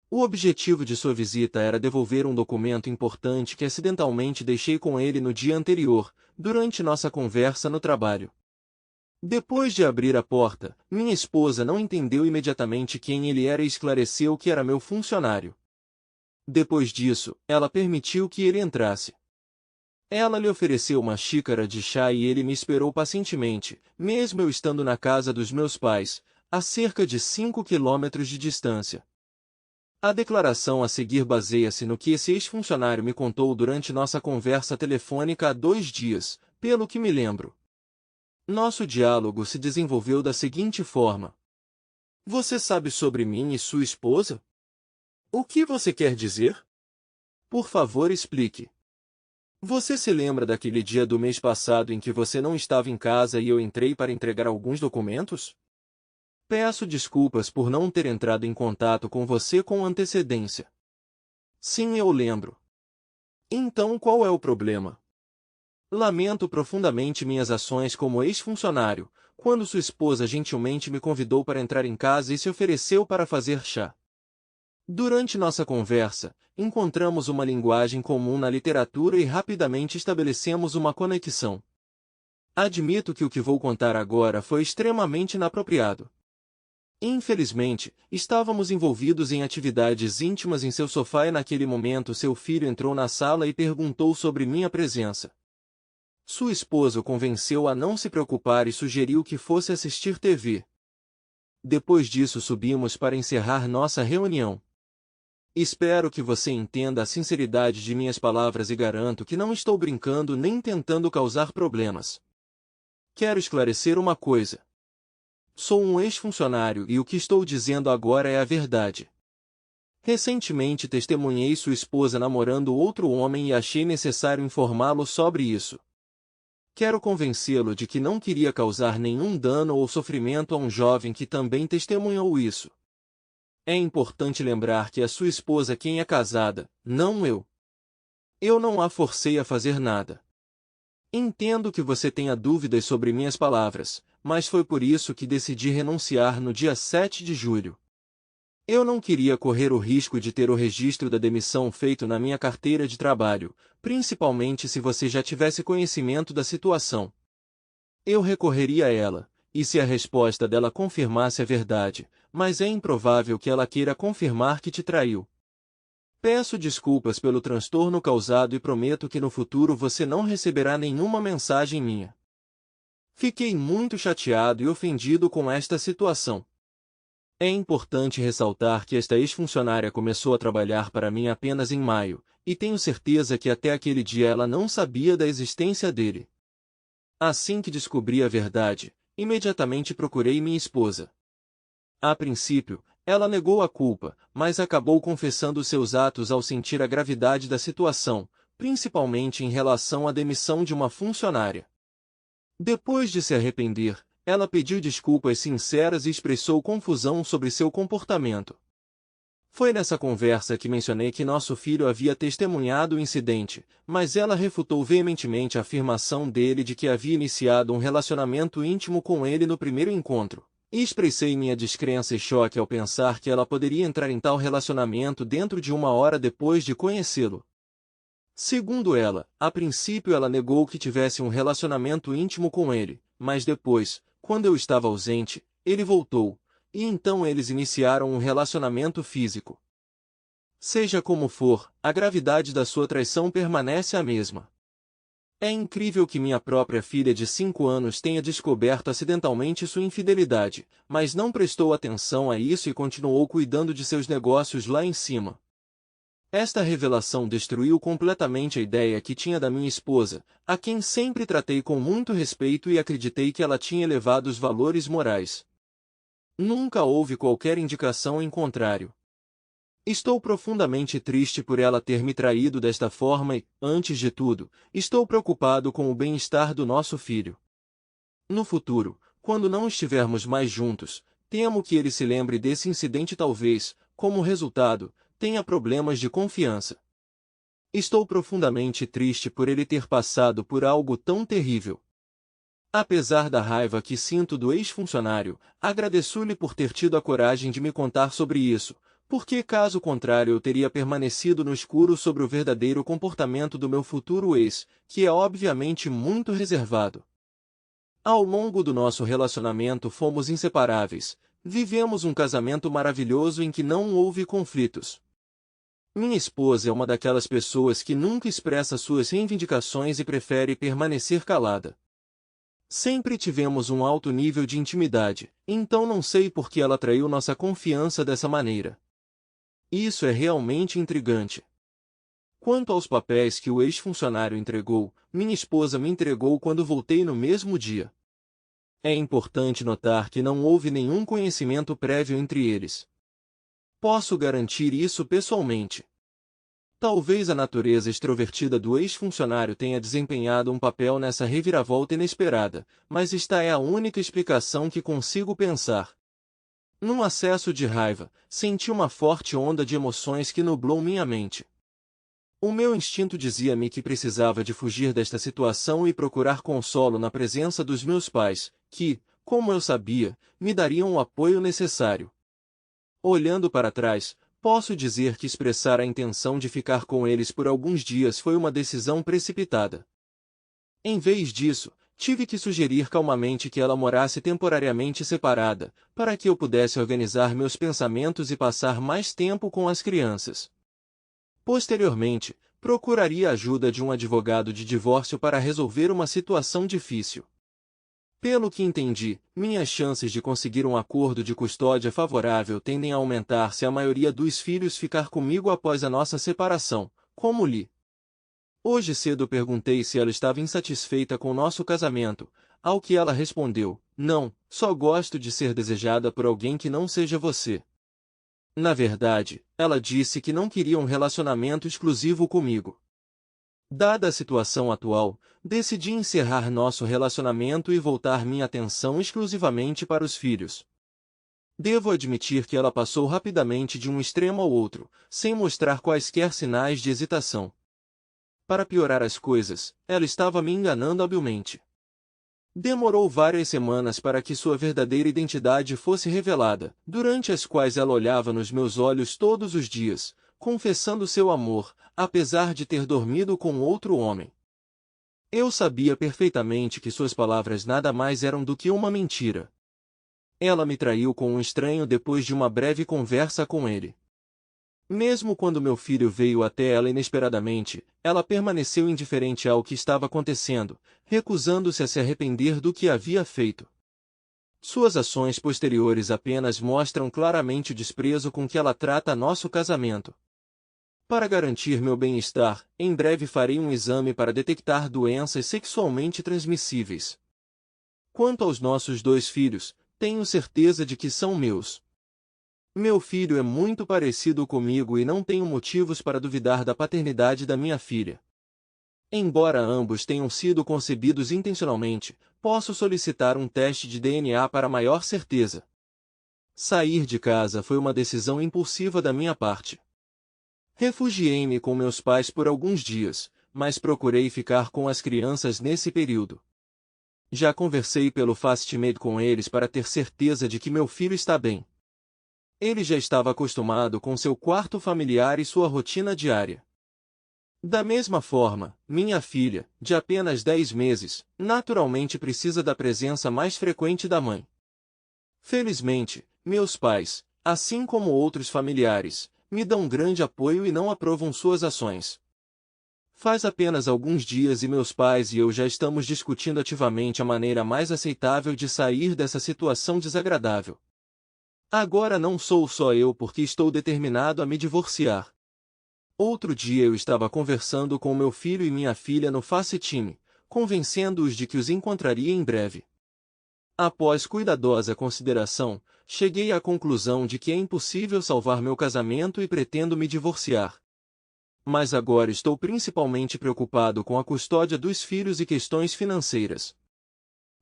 O objetivo de sua visita era devolver um documento importante que acidentalmente deixei com ele no dia anterior, durante nossa conversa no trabalho. Depois de abrir a porta, minha esposa não entendeu imediatamente quem ele era e esclareceu que era meu funcionário. Depois disso, ela permitiu que ele entrasse. Ela lhe ofereceu uma xícara de chá e ele me esperou pacientemente, mesmo eu estando na casa dos meus pais, a cerca de 5 quilômetros de distância. A declaração a seguir baseia-se no que esse ex-funcionário me contou durante nossa conversa telefônica há 2 dias, pelo que me lembro. Nosso diálogo se desenvolveu da seguinte forma: Você sabe sobre mim e sua esposa? O que você quer dizer? Por favor, explique. Você se lembra daquele dia do mês passado em que você não estava em casa e eu entrei para entregar alguns documentos? Peço desculpas por não ter entrado em contato com você com antecedência. Sim, eu lembro. Então qual é o problema? Lamento profundamente minhas ações como ex-funcionário, quando sua esposa gentilmente me convidou para entrar em casa e se ofereceu para fazer chá. Durante nossa conversa, encontramos uma linguagem comum na literatura e rapidamente estabelecemos uma conexão. Admito que o que vou contar agora foi extremamente inapropriado. Infelizmente, estávamos envolvidos em atividades íntimas em seu sofá e naquele momento seu filho entrou na sala e perguntou sobre minha presença. Sua esposa o convenceu a não se preocupar e sugeriu que fosse assistir TV. Depois disso subimos para encerrar nossa reunião. Espero que você entenda a sinceridade de minhas palavras e garanto que não estou brincando nem tentando causar problemas. Quero esclarecer uma coisa. Sou um ex-funcionário e o que estou dizendo agora é a verdade. Recentemente testemunhei sua esposa namorando outro homem e achei necessário informá-lo sobre isso. Quero convencê-lo de que não queria causar nenhum dano ou sofrimento a um jovem que também testemunhou isso. É importante lembrar que é sua esposa quem é casada, não eu. Eu não a forcei a fazer nada. Entendo que você tenha dúvidas sobre minhas palavras, mas foi por isso que decidi renunciar no dia 7 de julho. Eu não queria correr o risco de ter o registro da demissão feito na minha carteira de trabalho, principalmente se você já tivesse conhecimento da situação. Eu recorreria a ela, e se a resposta dela confirmasse a verdade, mas é improvável que ela queira confirmar que te traiu. Peço desculpas pelo transtorno causado e prometo que no futuro você não receberá nenhuma mensagem minha. Fiquei muito chateado e ofendido com esta situação. É importante ressaltar que esta ex-funcionária começou a trabalhar para mim apenas em maio, e tenho certeza que até aquele dia ela não sabia da existência dele. Assim que descobri a verdade, imediatamente procurei minha esposa. A princípio, ela negou a culpa, mas acabou confessando seus atos ao sentir a gravidade da situação, principalmente em relação à demissão de uma funcionária. Depois de se arrepender, ela pediu desculpas sinceras e expressou confusão sobre seu comportamento. Foi nessa conversa que mencionei que nosso filho havia testemunhado o incidente, mas ela refutou veementemente a afirmação dele de que havia iniciado um relacionamento íntimo com ele no primeiro encontro, e expressei minha descrença e choque ao pensar que ela poderia entrar em tal relacionamento dentro de 1 hora depois de conhecê-lo. Segundo ela, a princípio ela negou que tivesse um relacionamento íntimo com ele, mas depois, quando eu estava ausente, ele voltou, e então eles iniciaram um relacionamento físico. Seja como for, a gravidade da sua traição permanece a mesma. É incrível que minha própria filha de 5 anos tenha descoberto acidentalmente sua infidelidade, mas não prestou atenção a isso e continuou cuidando de seus negócios lá em cima. Esta revelação destruiu completamente a ideia que tinha da minha esposa, a quem sempre tratei com muito respeito e acreditei que ela tinha elevados valores morais. Nunca houve qualquer indicação em contrário. Estou profundamente triste por ela ter me traído desta forma e, antes de tudo, estou preocupado com o bem-estar do nosso filho. No futuro, quando não estivermos mais juntos, temo que ele se lembre desse incidente e talvez, como resultado, tenha problemas de confiança. Estou profundamente triste por ele ter passado por algo tão terrível. Apesar da raiva que sinto do ex-funcionário, agradeço-lhe por ter tido a coragem de me contar sobre isso, porque caso contrário eu teria permanecido no escuro sobre o verdadeiro comportamento do meu futuro ex, que é obviamente muito reservado. Ao longo do nosso relacionamento fomos inseparáveis, vivemos um casamento maravilhoso em que não houve conflitos. Minha esposa é uma daquelas pessoas que nunca expressa suas reivindicações e prefere permanecer calada. Sempre tivemos um alto nível de intimidade, então não sei por que ela traiu nossa confiança dessa maneira. Isso é realmente intrigante. Quanto aos papéis que o ex-funcionário entregou, minha esposa me entregou quando voltei no mesmo dia. É importante notar que não houve nenhum conhecimento prévio entre eles. Posso garantir isso pessoalmente. Talvez a natureza extrovertida do ex-funcionário tenha desempenhado um papel nessa reviravolta inesperada, mas esta é a única explicação que consigo pensar. Num acesso de raiva, senti uma forte onda de emoções que nublou minha mente. O meu instinto dizia-me que precisava de fugir desta situação e procurar consolo na presença dos meus pais, que, como eu sabia, me dariam o apoio necessário. Olhando para trás, posso dizer que expressar a intenção de ficar com eles por alguns dias foi uma decisão precipitada. Em vez disso, tive que sugerir calmamente que ela morasse temporariamente separada, para que eu pudesse organizar meus pensamentos e passar mais tempo com as crianças. Posteriormente, procuraria a ajuda de um advogado de divórcio para resolver uma situação difícil. Pelo que entendi, minhas chances de conseguir um acordo de custódia favorável tendem a aumentar se a maioria dos filhos ficar comigo após a nossa separação, como li. Hoje cedo perguntei se ela estava insatisfeita com nosso casamento, ao que ela respondeu: "Não, só gosto de ser desejada por alguém que não seja você." Na verdade, ela disse que não queria um relacionamento exclusivo comigo. Dada a situação atual, decidi encerrar nosso relacionamento e voltar minha atenção exclusivamente para os filhos. Devo admitir que ela passou rapidamente de um extremo ao outro, sem mostrar quaisquer sinais de hesitação. Para piorar as coisas, ela estava me enganando habilmente. Demorou várias semanas para que sua verdadeira identidade fosse revelada, durante as quais ela olhava nos meus olhos todos os dias, confessando seu amor, apesar de ter dormido com outro homem. Eu sabia perfeitamente que suas palavras nada mais eram do que uma mentira. Ela me traiu com um estranho depois de uma breve conversa com ele. Mesmo quando meu filho veio até ela inesperadamente, ela permaneceu indiferente ao que estava acontecendo, recusando-se a se arrepender do que havia feito. Suas ações posteriores apenas mostram claramente o desprezo com que ela trata nosso casamento. Para garantir meu bem-estar, em breve farei um exame para detectar doenças sexualmente transmissíveis. Quanto aos nossos 2 filhos, tenho certeza de que são meus. Meu filho é muito parecido comigo e não tenho motivos para duvidar da paternidade da minha filha. Embora ambos tenham sido concebidos intencionalmente, posso solicitar um teste de DNA para maior certeza. Sair de casa foi uma decisão impulsiva da minha parte. Refugiei-me com meus pais por alguns dias, mas procurei ficar com as crianças nesse período. Já conversei pelo FaceTime com eles para ter certeza de que meu filho está bem. Ele já estava acostumado com seu quarto familiar e sua rotina diária. Da mesma forma, minha filha, de apenas 10 meses, naturalmente precisa da presença mais frequente da mãe. Felizmente, meus pais, assim como outros familiares, me dão grande apoio e não aprovam suas ações. Faz apenas alguns dias e meus pais e eu já estamos discutindo ativamente a maneira mais aceitável de sair dessa situação desagradável. Agora não sou só eu porque estou determinado a me divorciar. Outro dia eu estava conversando com meu filho e minha filha no FaceTime, convencendo-os de que os encontraria em breve. Após cuidadosa consideração, cheguei à conclusão de que é impossível salvar meu casamento e pretendo me divorciar. Mas agora estou principalmente preocupado com a custódia dos filhos e questões financeiras.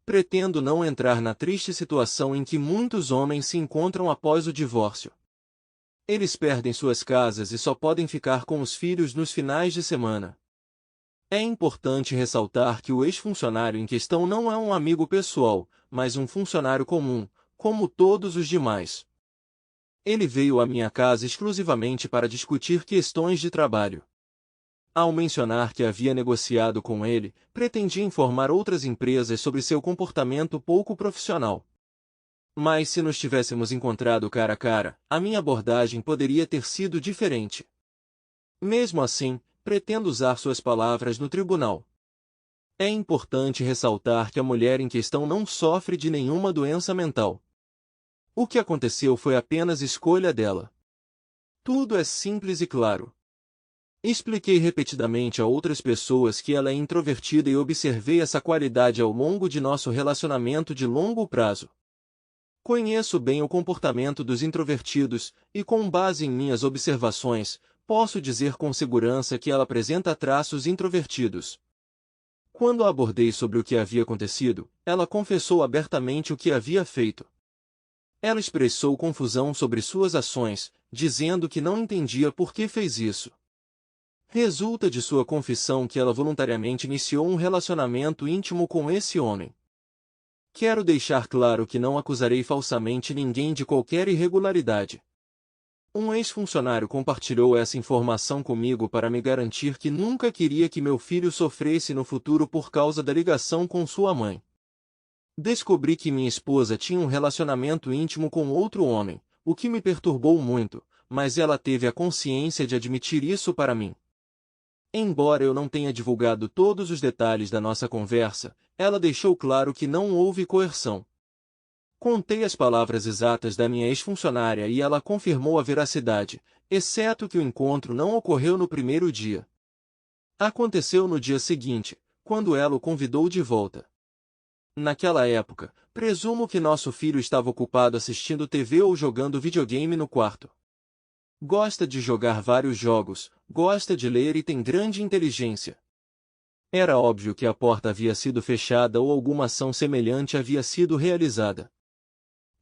Pretendo não entrar na triste situação em que muitos homens se encontram após o divórcio. Eles perdem suas casas e só podem ficar com os filhos nos finais de semana. É importante ressaltar que o ex-funcionário em questão não é um amigo pessoal, mas um funcionário comum, como todos os demais. Ele veio à minha casa exclusivamente para discutir questões de trabalho. Ao mencionar que havia negociado com ele, pretendia informar outras empresas sobre seu comportamento pouco profissional. Mas se nos tivéssemos encontrado cara a cara, a minha abordagem poderia ter sido diferente. Mesmo assim, pretendo usar suas palavras no tribunal. É importante ressaltar que a mulher em questão não sofre de nenhuma doença mental. O que aconteceu foi apenas escolha dela. Tudo é simples e claro. Expliquei repetidamente a outras pessoas que ela é introvertida e observei essa qualidade ao longo de nosso relacionamento de longo prazo. Conheço bem o comportamento dos introvertidos, e com base em minhas observações, posso dizer com segurança que ela apresenta traços introvertidos. Quando a abordei sobre o que havia acontecido, ela confessou abertamente o que havia feito. Ela expressou confusão sobre suas ações, dizendo que não entendia por que fez isso. Resulta de sua confissão que ela voluntariamente iniciou um relacionamento íntimo com esse homem. Quero deixar claro que não acusarei falsamente ninguém de qualquer irregularidade. Um ex-funcionário compartilhou essa informação comigo para me garantir que nunca queria que meu filho sofresse no futuro por causa da ligação com sua mãe. Descobri que minha esposa tinha um relacionamento íntimo com outro homem, o que me perturbou muito, mas ela teve a consciência de admitir isso para mim. Embora eu não tenha divulgado todos os detalhes da nossa conversa, ela deixou claro que não houve coerção. Contei as palavras exatas da minha ex-funcionária e ela confirmou a veracidade, exceto que o encontro não ocorreu no primeiro dia. Aconteceu no dia seguinte, quando ela o convidou de volta. Naquela época, presumo que nosso filho estava ocupado assistindo TV ou jogando videogame no quarto. Gosta de jogar vários jogos, gosta de ler e tem grande inteligência. Era óbvio que a porta havia sido fechada ou alguma ação semelhante havia sido realizada.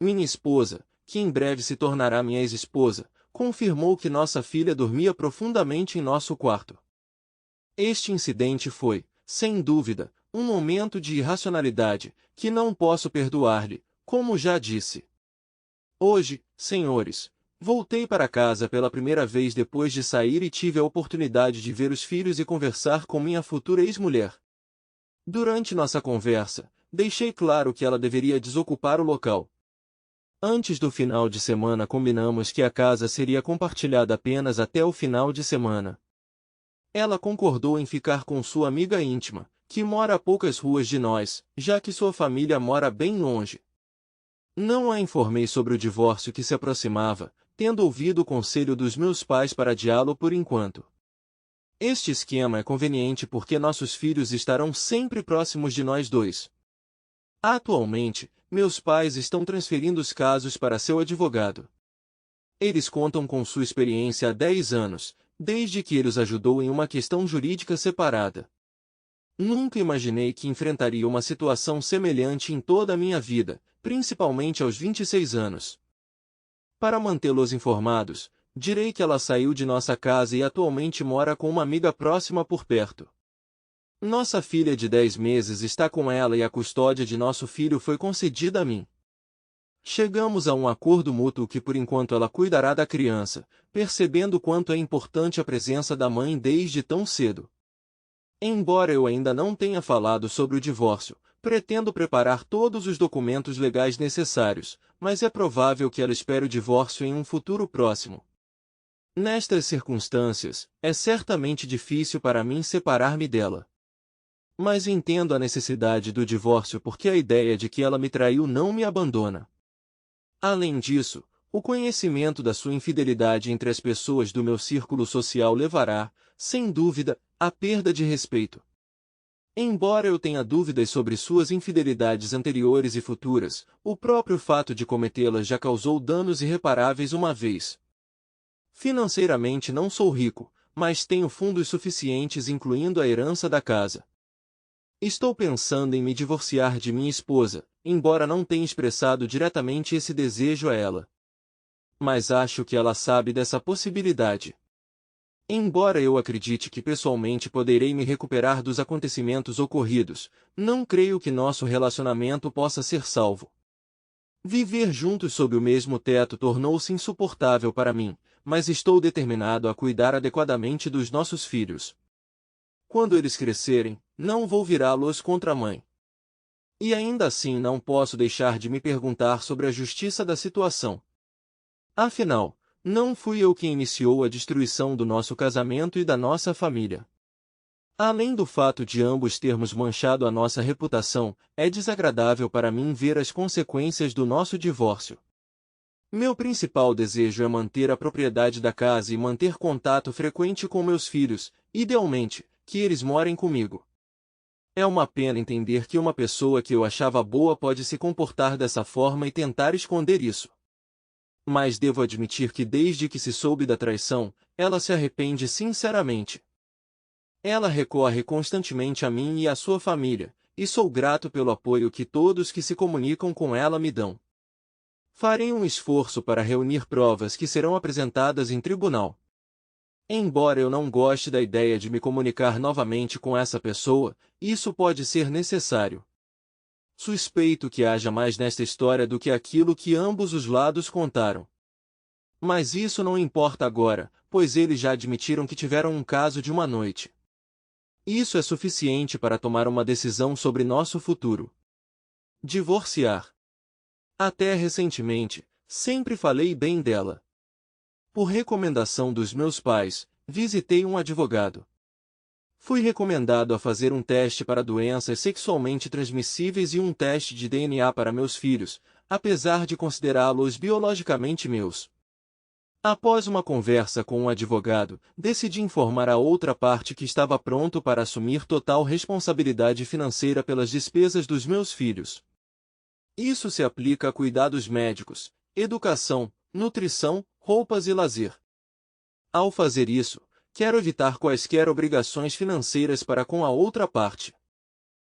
Minha esposa, que em breve se tornará minha ex-esposa, confirmou que nossa filha dormia profundamente em nosso quarto. Este incidente foi, sem dúvida, um momento de irracionalidade, que não posso perdoar-lhe, como já disse. Hoje, senhores, voltei para casa pela primeira vez depois de sair e tive a oportunidade de ver os filhos e conversar com minha futura ex-mulher. Durante nossa conversa, deixei claro que ela deveria desocupar o local. Antes do final de semana combinamos que a casa seria compartilhada apenas até o final de semana. Ela concordou em ficar com sua amiga íntima, que mora a poucas ruas de nós, já que sua família mora bem longe. Não a informei sobre o divórcio que se aproximava, tendo ouvido o conselho dos meus pais para adiá-lo por enquanto. Este esquema é conveniente porque nossos filhos estarão sempre próximos de nós dois. Atualmente, meus pais estão transferindo os casos para seu advogado. Eles contam com sua experiência há 10 anos, desde que ele os ajudou em uma questão jurídica separada. Nunca imaginei que enfrentaria uma situação semelhante em toda a minha vida, principalmente aos 26 anos. Para mantê-los informados, direi que ela saiu de nossa casa e atualmente mora com uma amiga próxima por perto. Nossa filha de 10 meses está com ela e a custódia de nosso filho foi concedida a mim. Chegamos a um acordo mútuo que por enquanto ela cuidará da criança, percebendo quanto é importante a presença da mãe desde tão cedo. Embora eu ainda não tenha falado sobre o divórcio, Pretendo preparar todos os documentos legais necessários, mas é provável que ela espere o divórcio em um futuro próximo. Nestas circunstâncias, é certamente difícil para mim separar-me dela. Mas entendo a necessidade do divórcio porque a ideia de que ela me traiu não me abandona. Além disso, o conhecimento da sua infidelidade entre as pessoas do meu círculo social levará, sem dúvida, à perda de respeito. Embora eu tenha dúvidas sobre suas infidelidades anteriores e futuras, o próprio fato de cometê-las já causou danos irreparáveis uma vez. Financeiramente não sou rico, mas tenho fundos suficientes incluindo a herança da casa. Estou pensando em me divorciar de minha esposa, embora não tenha expressado diretamente esse desejo a ela. Mas acho que ela sabe dessa possibilidade. Embora eu acredite que pessoalmente poderei me recuperar dos acontecimentos ocorridos, não creio que nosso relacionamento possa ser salvo. Viver juntos sob o mesmo teto tornou-se insuportável para mim, mas estou determinado a cuidar adequadamente dos nossos filhos. Quando eles crescerem, não vou virá-los contra a mãe. E ainda assim não posso deixar de me perguntar sobre a justiça da situação. Afinal, não fui eu quem iniciou a destruição do nosso casamento e da nossa família. Além do fato de ambos termos manchado a nossa reputação, é desagradável para mim ver as consequências do nosso divórcio. Meu principal desejo é manter a propriedade da casa e manter contato frequente com meus filhos, idealmente, que eles morem comigo. É uma pena entender que uma pessoa que eu achava boa pode se comportar dessa forma e tentar esconder isso. Mas devo admitir que desde que se soube da traição, ela se arrepende sinceramente. Ela recorre constantemente a mim e à sua família, e sou grato pelo apoio que todos que se comunicam com ela me dão. Farei um esforço para reunir provas que serão apresentadas em tribunal. Embora eu não goste da ideia de me comunicar novamente com essa pessoa, isso pode ser necessário. Suspeito que haja mais nesta história do que aquilo que ambos os lados contaram. Mas isso não importa agora, pois eles já admitiram que tiveram um caso de uma noite. Isso é suficiente para tomar uma decisão sobre nosso futuro. Divorciar. Até recentemente, sempre falei bem dela. Por recomendação dos meus pais, visitei um advogado. Fui recomendado a fazer um teste para doenças sexualmente transmissíveis e um teste de DNA para meus filhos, apesar de considerá-los biologicamente meus. Após uma conversa com um advogado, decidi informar a outra parte que estava pronto para assumir total responsabilidade financeira pelas despesas dos meus filhos. Isso se aplica a cuidados médicos, educação, nutrição, roupas e lazer. Ao fazer isso, quero evitar quaisquer obrigações financeiras para com a outra parte.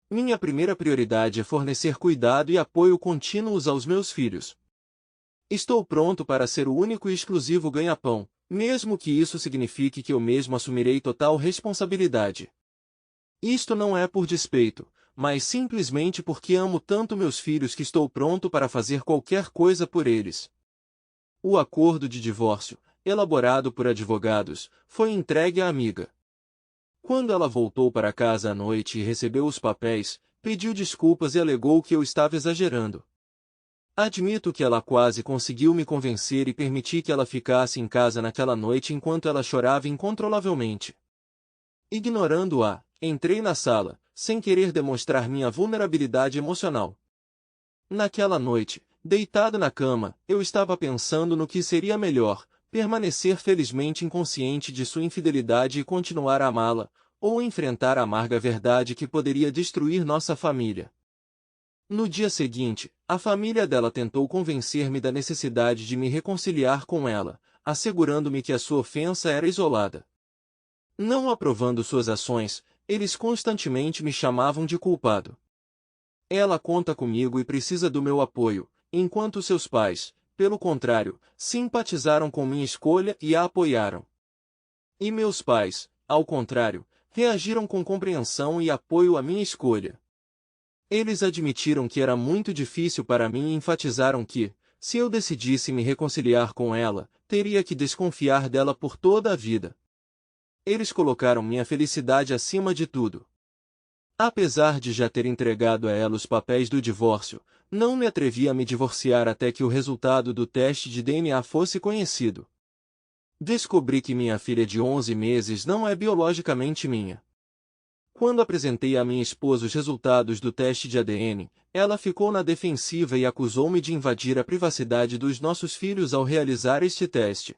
Minha primeira prioridade é fornecer cuidado e apoio contínuos aos meus filhos. Estou pronto para ser o único e exclusivo ganha-pão, mesmo que isso signifique que eu mesmo assumirei total responsabilidade. Isto não é por despeito, mas simplesmente porque amo tanto meus filhos que estou pronto para fazer qualquer coisa por eles. O acordo de divórcio, elaborado por advogados, foi entregue à amiga. Quando ela voltou para casa à noite e recebeu os papéis, pediu desculpas e alegou que eu estava exagerando. Admito que ela quase conseguiu me convencer e permitir que ela ficasse em casa naquela noite enquanto ela chorava incontrolavelmente. Ignorando-a, entrei na sala, sem querer demonstrar minha vulnerabilidade emocional. Naquela noite, deitado na cama, eu estava pensando no que seria melhor, permanecer felizmente inconsciente de sua infidelidade e continuar a amá-la, ou enfrentar a amarga verdade que poderia destruir nossa família. No dia seguinte, a família dela tentou convencer-me da necessidade de me reconciliar com ela, assegurando-me que a sua ofensa era isolada. Não aprovando suas ações, eles constantemente me chamavam de culpado. Ela conta comigo e precisa do meu apoio, enquanto seus pais, pelo contrário, simpatizaram com minha escolha e a apoiaram. E meus pais, ao contrário, reagiram com compreensão e apoio à minha escolha. Eles admitiram que era muito difícil para mim e enfatizaram que, se eu decidisse me reconciliar com ela, teria que desconfiar dela por toda a vida. Eles colocaram minha felicidade acima de tudo. Apesar de já ter entregado a ela os papéis do divórcio, não me atrevi a me divorciar até que o resultado do teste de DNA fosse conhecido. Descobri que minha filha de 11 meses não é biologicamente minha. Quando apresentei à minha esposa os resultados do teste de ADN, ela ficou na defensiva e acusou-me de invadir a privacidade dos nossos filhos ao realizar este teste.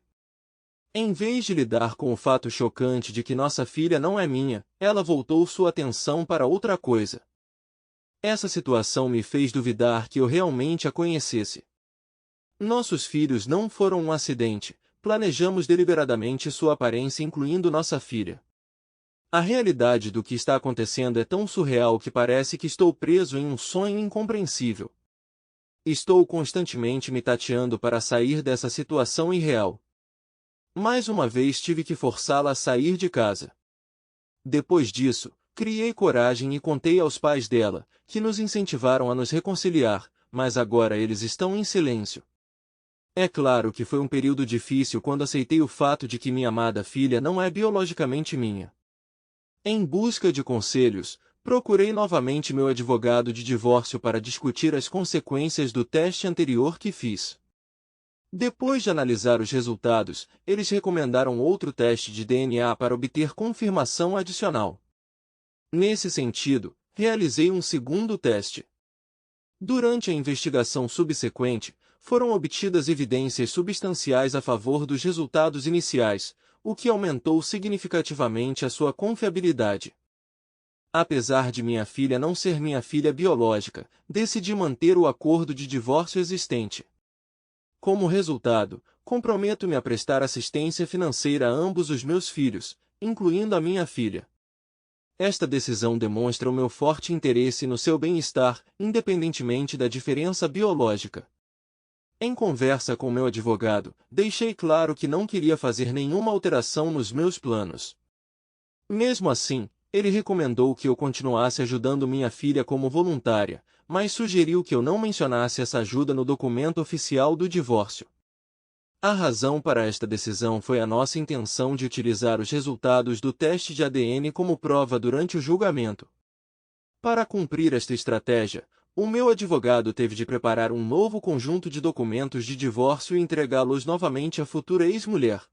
Em vez de lidar com o fato chocante de que nossa filha não é minha, ela voltou sua atenção para outra coisa. Essa situação me fez duvidar que eu realmente a conhecesse. Nossos filhos não foram um acidente, planejamos deliberadamente sua aparência incluindo nossa filha. A realidade do que está acontecendo é tão surreal que parece que estou preso em um sonho incompreensível. Estou constantemente me tateando para sair dessa situação irreal. Mais uma vez tive que forçá-la a sair de casa. Depois disso, criei coragem e contei aos pais dela, que nos incentivaram a nos reconciliar, mas agora eles estão em silêncio. É claro que foi um período difícil quando aceitei o fato de que minha amada filha não é biologicamente minha. Em busca de conselhos, procurei novamente meu advogado de divórcio para discutir as consequências do teste anterior que fiz. Depois de analisar os resultados, eles recomendaram outro teste de DNA para obter confirmação adicional. Nesse sentido, realizei um segundo teste. Durante a investigação subsequente, foram obtidas evidências substanciais a favor dos resultados iniciais, o que aumentou significativamente a sua confiabilidade. Apesar de minha filha não ser minha filha biológica, decidi manter o acordo de divórcio existente. Como resultado, comprometo-me a prestar assistência financeira a ambos os meus filhos, incluindo a minha filha. Esta decisão demonstra o meu forte interesse no seu bem-estar, independentemente da diferença biológica. Em conversa com meu advogado, deixei claro que não queria fazer nenhuma alteração nos meus planos. Mesmo assim, ele recomendou que eu continuasse ajudando minha filha como voluntária, mas sugeriu que eu não mencionasse essa ajuda no documento oficial do divórcio. A razão para esta decisão foi a nossa intenção de utilizar os resultados do teste de ADN como prova durante o julgamento. Para cumprir esta estratégia, o meu advogado teve de preparar um novo conjunto de documentos de divórcio e entregá-los novamente à futura ex-mulher.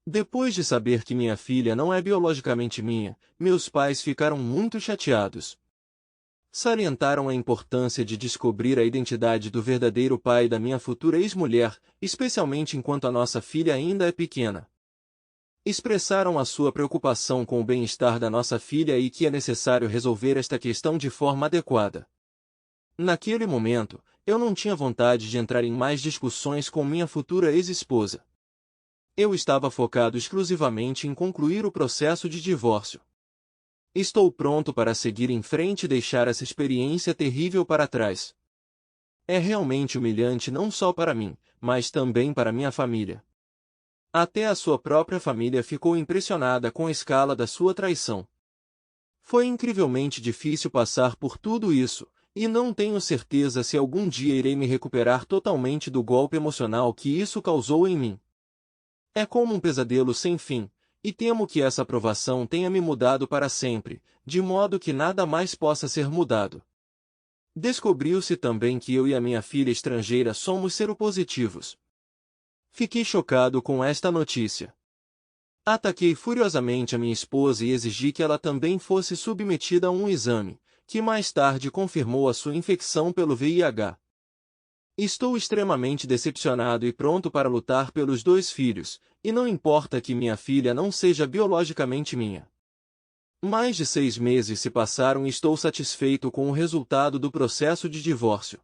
Depois de saber que minha filha não é biologicamente minha, meus pais ficaram muito chateados. Salientaram a importância de descobrir a identidade do verdadeiro pai da minha futura ex-mulher, especialmente enquanto a nossa filha ainda é pequena. Expressaram a sua preocupação com o bem-estar da nossa filha e que é necessário resolver esta questão de forma adequada. Naquele momento, eu não tinha vontade de entrar em mais discussões com minha futura ex-esposa. Eu estava focado exclusivamente em concluir o processo de divórcio. Estou pronto para seguir em frente e deixar essa experiência terrível para trás. É realmente humilhante não só para mim, mas também para minha família. Até a sua própria família ficou impressionada com a escala da sua traição. Foi incrivelmente difícil passar por tudo isso, e não tenho certeza se algum dia irei me recuperar totalmente do golpe emocional que isso causou em mim. É como um pesadelo sem fim, e temo que essa provação tenha me mudado para sempre, de modo que nada mais possa ser mudado. Descobriu-se também que eu e a minha filha estrangeira somos seropositivos. Fiquei chocado com esta notícia. Ataquei furiosamente a minha esposa e exigi que ela também fosse submetida a um exame, que mais tarde confirmou a sua infecção pelo VIH. Estou extremamente decepcionado e pronto para lutar pelos 2 filhos, e não importa que minha filha não seja biologicamente minha. Mais de 6 meses se passaram e estou satisfeito com o resultado do processo de divórcio.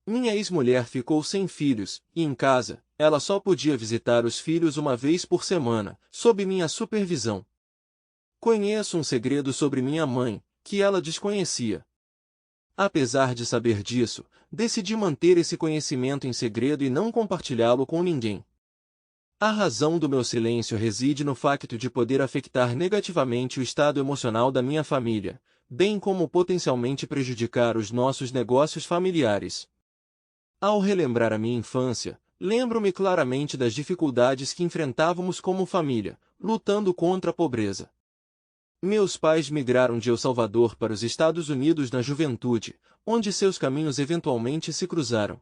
Minha ex-mulher ficou sem filhos, e em casa, ela só podia visitar os filhos uma vez por semana, sob minha supervisão. Conheço um segredo sobre minha mãe, que ela desconhecia. Apesar de saber disso, decidi manter esse conhecimento em segredo e não compartilhá-lo com ninguém. A razão do meu silêncio reside no facto de poder afetar negativamente o estado emocional da minha família, bem como potencialmente prejudicar os nossos negócios familiares. Ao relembrar a minha infância, lembro-me claramente das dificuldades que enfrentávamos como família, lutando contra a pobreza. Meus pais migraram de El Salvador para os Estados Unidos na juventude, onde seus caminhos eventualmente se cruzaram.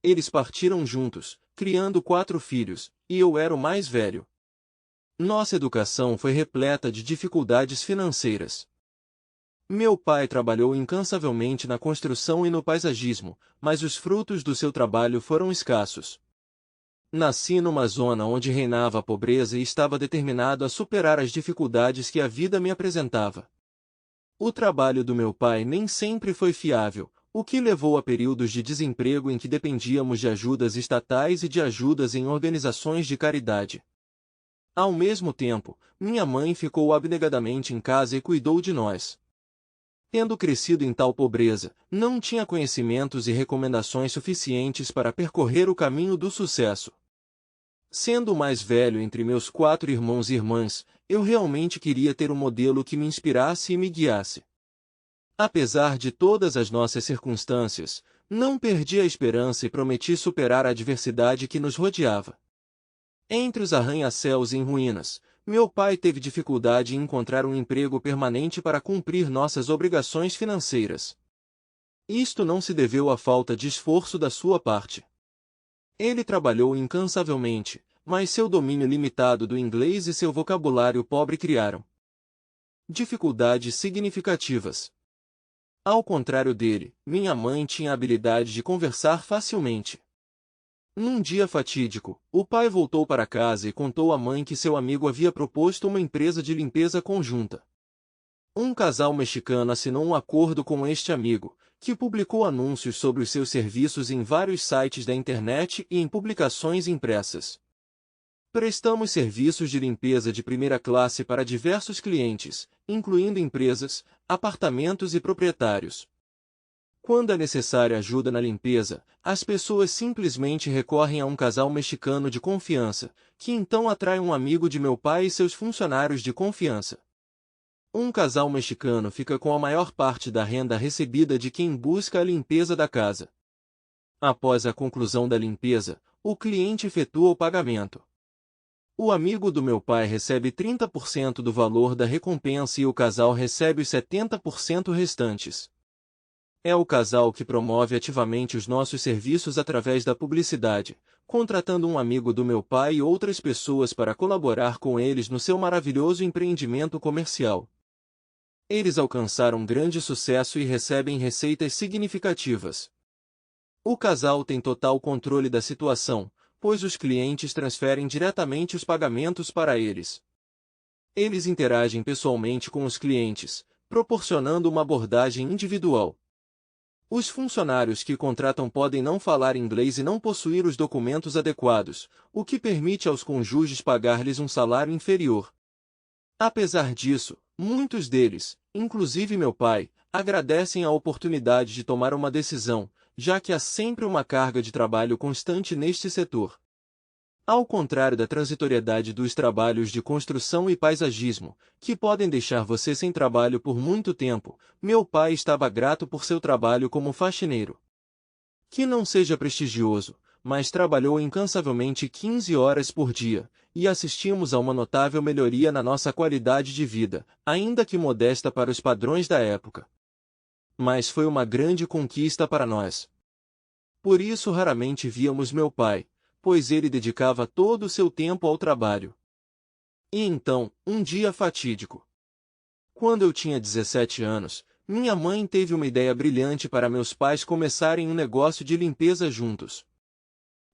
Eles partiram juntos, criando 4 filhos, e eu era o mais velho. Nossa educação foi repleta de dificuldades financeiras. Meu pai trabalhou incansavelmente na construção e no paisagismo, mas os frutos do seu trabalho foram escassos. Nasci numa zona onde reinava a pobreza e estava determinado a superar as dificuldades que a vida me apresentava. O trabalho do meu pai nem sempre foi fiável, o que levou a períodos de desemprego em que dependíamos de ajudas estatais e de ajudas em organizações de caridade. Ao mesmo tempo, minha mãe ficou abnegadamente em casa e cuidou de nós. Tendo crescido em tal pobreza, não tinha conhecimentos e recomendações suficientes para percorrer o caminho do sucesso. Sendo o mais velho entre meus 4 irmãos e irmãs, eu realmente queria ter um modelo que me inspirasse e me guiasse. Apesar de todas as nossas circunstâncias, não perdi a esperança e prometi superar a adversidade que nos rodeava. Entre os arranha-céus em ruínas, meu pai teve dificuldade em encontrar um emprego permanente para cumprir nossas obrigações financeiras. Isto não se deveu à falta de esforço da sua parte. Ele trabalhou incansavelmente, mas seu domínio limitado do inglês e seu vocabulário pobre criaram dificuldades significativas. Ao contrário dele, minha mãe tinha a habilidade de conversar facilmente. Num dia fatídico, o pai voltou para casa e contou à mãe que seu amigo havia proposto uma empresa de limpeza conjunta. Um casal mexicano assinou um acordo com este amigo, que publicou anúncios sobre os seus serviços em vários sites da internet e em publicações impressas. Prestamos serviços de limpeza de primeira classe para diversos clientes, incluindo empresas, apartamentos e proprietários. Quando é necessária ajuda na limpeza, as pessoas simplesmente recorrem a um casal mexicano de confiança, que então atrai um amigo de meu pai e seus funcionários de confiança. Um casal mexicano fica com a maior parte da renda recebida de quem busca a limpeza da casa. Após a conclusão da limpeza, o cliente efetua o pagamento. O amigo do meu pai recebe 30% do valor da recompensa e o casal recebe os 70% restantes. É o casal que promove ativamente os nossos serviços através da publicidade, contratando um amigo do meu pai e outras pessoas para colaborar com eles no seu maravilhoso empreendimento comercial. Eles alcançaram grande sucesso e recebem receitas significativas. O casal tem total controle da situação, pois os clientes transferem diretamente os pagamentos para eles. Eles interagem pessoalmente com os clientes, proporcionando uma abordagem individual. Os funcionários que contratam podem não falar inglês e não possuir os documentos adequados, o que permite aos cônjuges pagar-lhes um salário inferior. Apesar disso, muitos deles, inclusive meu pai, agradecem a oportunidade de tomar uma decisão, já que há sempre uma carga de trabalho constante neste setor. Ao contrário da transitoriedade dos trabalhos de construção e paisagismo, que podem deixar você sem trabalho por muito tempo, meu pai estava grato por seu trabalho como faxineiro. Que não seja prestigioso, mas trabalhou incansavelmente 15 horas por dia, e assistimos a uma notável melhoria na nossa qualidade de vida, ainda que modesta para os padrões da época. Mas foi uma grande conquista para nós. Por isso raramente víamos meu pai, pois ele dedicava todo o seu tempo ao trabalho. E então, um dia fatídico. Quando eu tinha 17 anos, minha mãe teve uma ideia brilhante para meus pais começarem um negócio de limpeza juntos.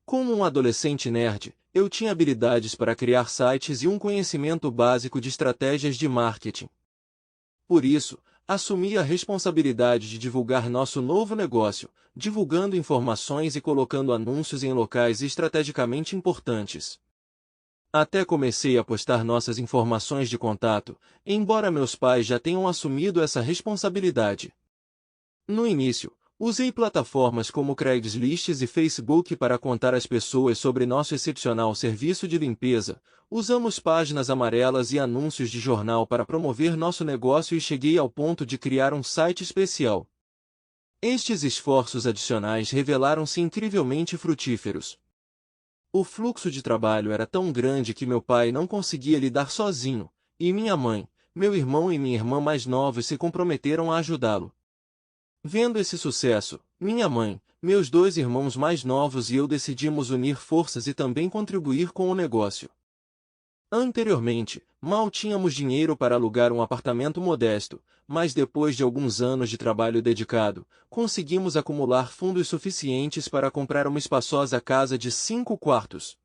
Como um adolescente nerd, eu tinha habilidades para criar sites e um conhecimento básico de estratégias de marketing. Por isso, assumi a responsabilidade de divulgar nosso novo negócio, divulgando informações e colocando anúncios em locais estrategicamente importantes. Até comecei a postar nossas informações de contato, embora meus pais já tenham assumido essa responsabilidade. No início, usei plataformas como Craigslist e Facebook para contar às pessoas sobre nosso excepcional serviço de limpeza. Usamos páginas amarelas e anúncios de jornal para promover nosso negócio e cheguei ao ponto de criar um site especial. Estes esforços adicionais revelaram-se incrivelmente frutíferos. O fluxo de trabalho era tão grande que meu pai não conseguia lidar sozinho, e minha mãe, meu irmão e minha irmã mais novos se comprometeram a ajudá-lo. Vendo esse sucesso, minha mãe, meus dois irmãos mais novos e eu decidimos unir forças e também contribuir com o negócio. Anteriormente, mal tínhamos dinheiro para alugar um apartamento modesto, mas depois de alguns anos de trabalho dedicado, conseguimos acumular fundos suficientes para comprar uma espaçosa casa de 5 quartos.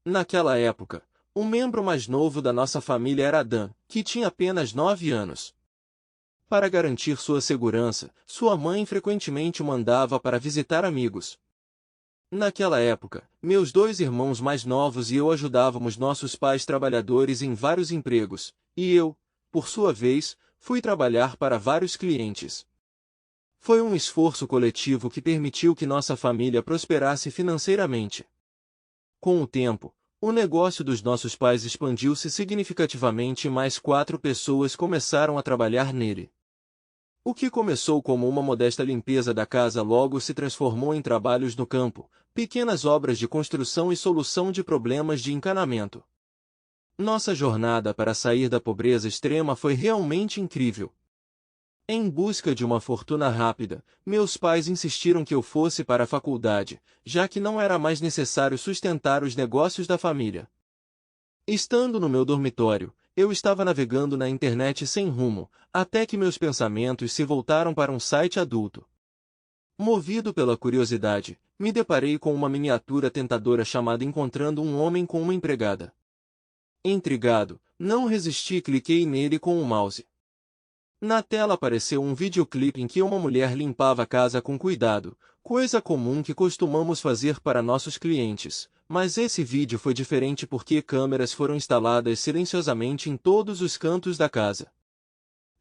Naquela época, o membro mais novo da nossa família era Dan, que tinha apenas 9 anos. Para garantir sua segurança, sua mãe frequentemente o mandava para visitar amigos. Naquela época, meus dois irmãos mais novos e eu ajudávamos nossos pais trabalhadores em vários empregos, e eu, por sua vez, fui trabalhar para vários clientes. Foi um esforço coletivo que permitiu que nossa família prosperasse financeiramente. Com o tempo, o negócio dos nossos pais expandiu-se significativamente e mais 4 pessoas começaram a trabalhar nele. O que começou como uma modesta limpeza da casa logo se transformou em trabalhos no campo, pequenas obras de construção e solução de problemas de encanamento. Nossa jornada para sair da pobreza extrema foi realmente incrível. Em busca de uma fortuna rápida, meus pais insistiram que eu fosse para a faculdade, já que não era mais necessário sustentar os negócios da família. Estando no meu dormitório, eu estava navegando na internet sem rumo, até que meus pensamentos se voltaram para um site adulto. Movido pela curiosidade, me deparei com uma miniatura tentadora chamada Encontrando um Homem com uma Empregada. Intrigado, não resisti e cliquei nele com o mouse. Na tela apareceu um videoclipe em que uma mulher limpava a casa com cuidado, coisa comum que costumamos fazer para nossos clientes, mas esse vídeo foi diferente porque câmeras foram instaladas silenciosamente em todos os cantos da casa.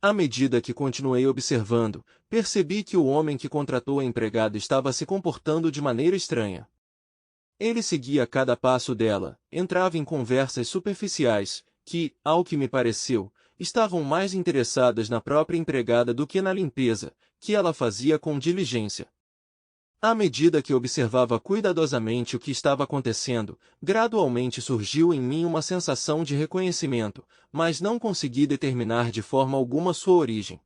À medida que continuei observando, percebi que o homem que contratou a empregada estava se comportando de maneira estranha. Ele seguia cada passo dela, entrava em conversas superficiais, que, ao que me pareceu, estavam mais interessadas na própria empregada do que na limpeza, que ela fazia com diligência. À medida que observava cuidadosamente o que estava acontecendo, gradualmente surgiu em mim uma sensação de reconhecimento, mas não consegui determinar de forma alguma sua origem.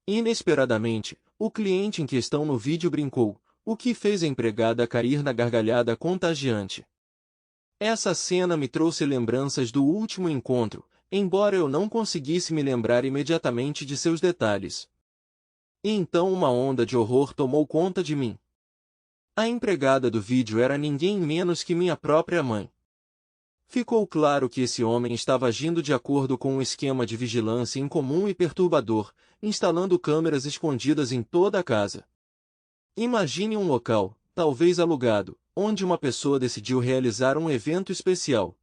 Inesperadamente, o cliente em questão no vídeo brincou, o que fez a empregada cair na gargalhada contagiante. Essa cena me trouxe lembranças do último encontro, embora eu não conseguisse me lembrar imediatamente de seus detalhes. E então uma onda de horror tomou conta de mim. A empregada do vídeo era ninguém menos que minha própria mãe. Ficou claro que esse homem estava agindo de acordo com um esquema de vigilância incomum e perturbador, instalando câmeras escondidas em toda a casa. Imagine um local, talvez alugado, onde uma pessoa decidiu realizar um evento especial.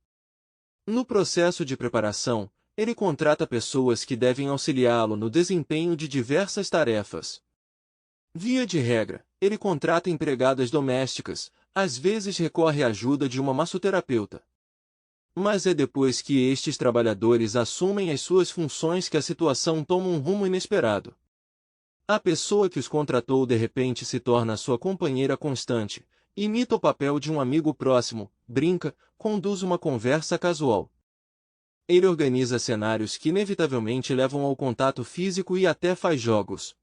No processo de preparação, ele contrata pessoas que devem auxiliá-lo no desempenho de diversas tarefas. Via de regra, ele contrata empregadas domésticas, às vezes recorre à ajuda de uma massoterapeuta. Mas é depois que estes trabalhadores assumem as suas funções que a situação toma um rumo inesperado. A pessoa que os contratou de repente se torna sua companheira constante, imita o papel de um amigo próximo, brinca, conduz uma conversa casual. Ele organiza cenários que inevitavelmente levam ao contato físico e até faz jogos.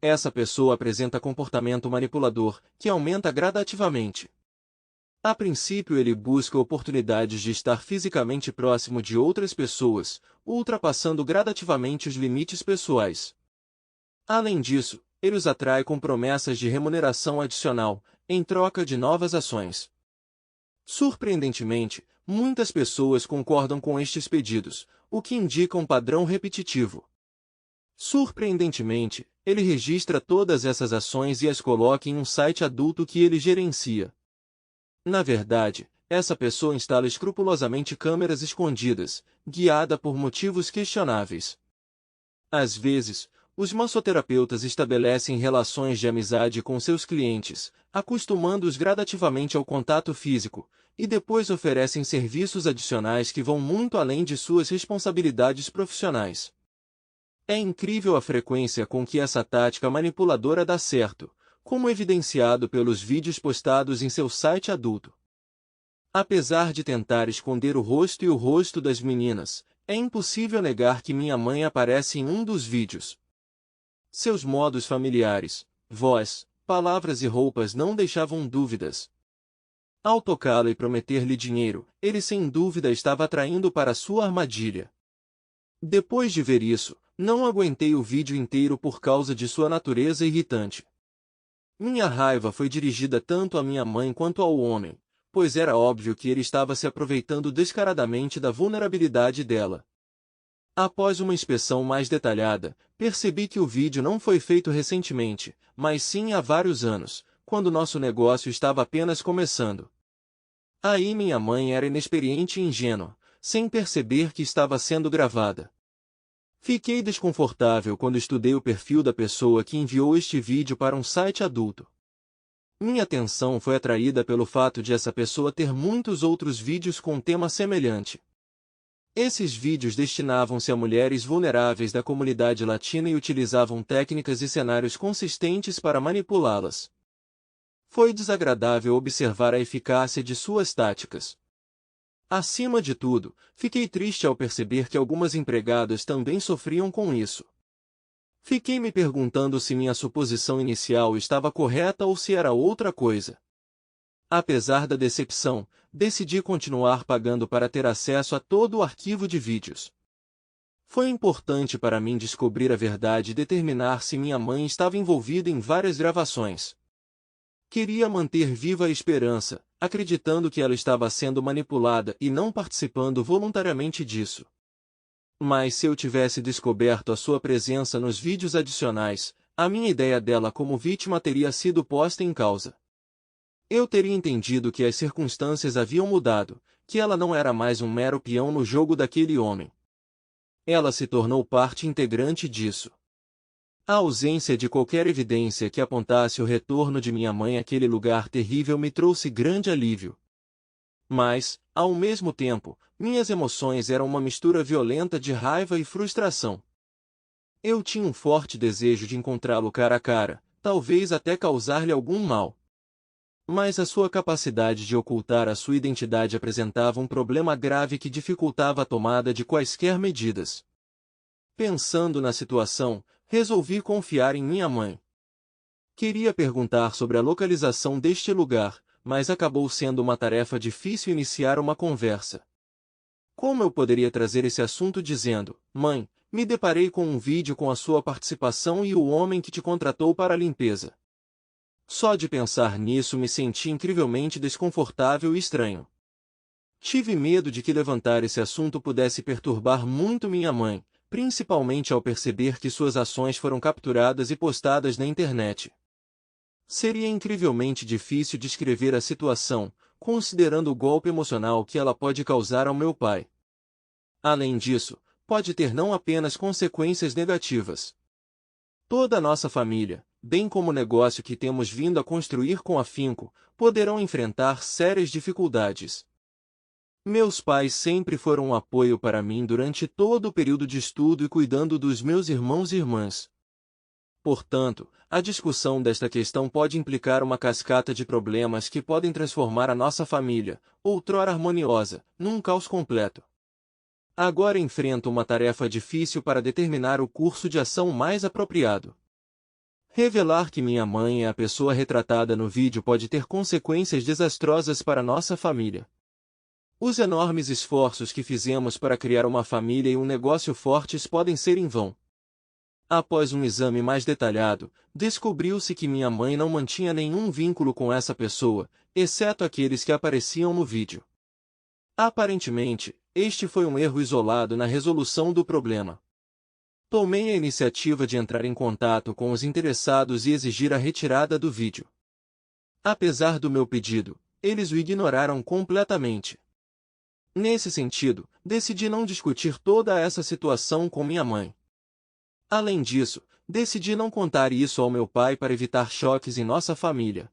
Essa pessoa apresenta comportamento manipulador, que aumenta gradativamente. A princípio ele busca oportunidades de estar fisicamente próximo de outras pessoas, ultrapassando gradativamente os limites pessoais. Além disso, ele os atrai com promessas de remuneração adicional, em troca de novas ações. Surpreendentemente, muitas pessoas concordam com estes pedidos, o que indica um padrão repetitivo. Surpreendentemente, ele registra todas essas ações e as coloca em um site adulto que ele gerencia. Na verdade, essa pessoa instala escrupulosamente câmeras escondidas, guiada por motivos questionáveis. Às vezes, os massoterapeutas estabelecem relações de amizade com seus clientes, acostumando-os gradativamente ao contato físico, e depois oferecem serviços adicionais que vão muito além de suas responsabilidades profissionais. É incrível a frequência com que essa tática manipuladora dá certo, como evidenciado pelos vídeos postados em seu site adulto. Apesar de tentar esconder o rosto e o rosto das meninas, É impossível negar que minha mãe aparece em um dos vídeos. Seus modos familiares, voz, palavras e roupas não deixavam dúvidas. Ao tocá-la e prometer-lhe dinheiro, ele sem dúvida estava atraindo para sua armadilha. Depois de ver isso, não aguentei o vídeo inteiro por causa de sua natureza irritante. Minha raiva foi dirigida tanto à minha mãe quanto ao homem, pois era óbvio que ele estava se aproveitando descaradamente da vulnerabilidade dela. Após uma inspeção mais detalhada, percebi que o vídeo não foi feito recentemente, mas sim há vários anos, quando nosso negócio estava apenas começando. Aí minha mãe era inexperiente e ingênua, sem perceber que estava sendo gravada. Fiquei desconfortável quando estudei o perfil da pessoa que enviou este vídeo para um site adulto. Minha atenção foi atraída pelo fato de essa pessoa ter muitos outros vídeos com tema semelhante. Esses vídeos destinavam-se a mulheres vulneráveis da comunidade latina e utilizavam técnicas e cenários consistentes para manipulá-las. Foi desagradável observar a eficácia de suas táticas. Acima de tudo, fiquei triste ao perceber que algumas empregadas também sofriam com isso. Fiquei me perguntando se minha suposição inicial estava correta ou se era outra coisa. Apesar da decepção, decidi continuar pagando para ter acesso a todo o arquivo de vídeos. Foi importante para mim descobrir a verdade e determinar se minha mãe estava envolvida em várias gravações. Queria manter viva a esperança, acreditando que ela estava sendo manipulada e não participando voluntariamente disso. Mas se eu tivesse descoberto a sua presença nos vídeos adicionais, a minha ideia dela como vítima teria sido posta em causa. Eu teria entendido que as circunstâncias haviam mudado, que ela não era mais um mero peão no jogo daquele homem. Ela se tornou parte integrante disso. A ausência de qualquer evidência que apontasse o retorno de minha mãe àquele lugar terrível me trouxe grande alívio. Mas, ao mesmo tempo, minhas emoções eram uma mistura violenta de raiva e frustração. Eu tinha um forte desejo de encontrá-lo cara a cara, talvez até causar-lhe algum mal. Mas a sua capacidade de ocultar a sua identidade apresentava um problema grave que dificultava a tomada de quaisquer medidas. Pensando na situação, resolvi confiar em minha mãe. Queria perguntar sobre a localização deste lugar, mas acabou sendo uma tarefa difícil iniciar uma conversa. Como eu poderia trazer esse assunto dizendo: "Mãe, me deparei com um vídeo com a sua participação e o homem que te contratou para a limpeza"? Só de pensar nisso me senti incrivelmente desconfortável e estranho. Tive medo de que levantar esse assunto pudesse perturbar muito minha mãe, principalmente ao perceber que suas ações foram capturadas e postadas na internet. Seria incrivelmente difícil descrever a situação, considerando o golpe emocional que ela pode causar ao meu pai. Além disso, pode ter não apenas consequências negativas. Toda a nossa família, bem como o negócio que temos vindo a construir com afinco, poderão enfrentar sérias dificuldades. Meus pais sempre foram um apoio para mim durante todo o período de estudo e cuidando dos meus irmãos e irmãs. Portanto, a discussão desta questão pode implicar uma cascata de problemas que podem transformar a nossa família, outrora harmoniosa, num caos completo. Agora enfrento uma tarefa difícil para determinar o curso de ação mais apropriado. Revelar que minha mãe é a pessoa retratada no vídeo pode ter consequências desastrosas para nossa família. Os enormes esforços que fizemos para criar uma família e um negócio fortes podem ser em vão. Após um exame mais detalhado, descobriu-se que minha mãe não mantinha nenhum vínculo com essa pessoa, exceto aqueles que apareciam no vídeo. Aparentemente, este foi um erro isolado na resolução do problema. Tomei a iniciativa de entrar em contato com os interessados e exigir a retirada do vídeo. Apesar do meu pedido, eles o ignoraram completamente. Nesse sentido, decidi não discutir toda essa situação com minha mãe. Além disso, decidi não contar isso ao meu pai para evitar choques em nossa família.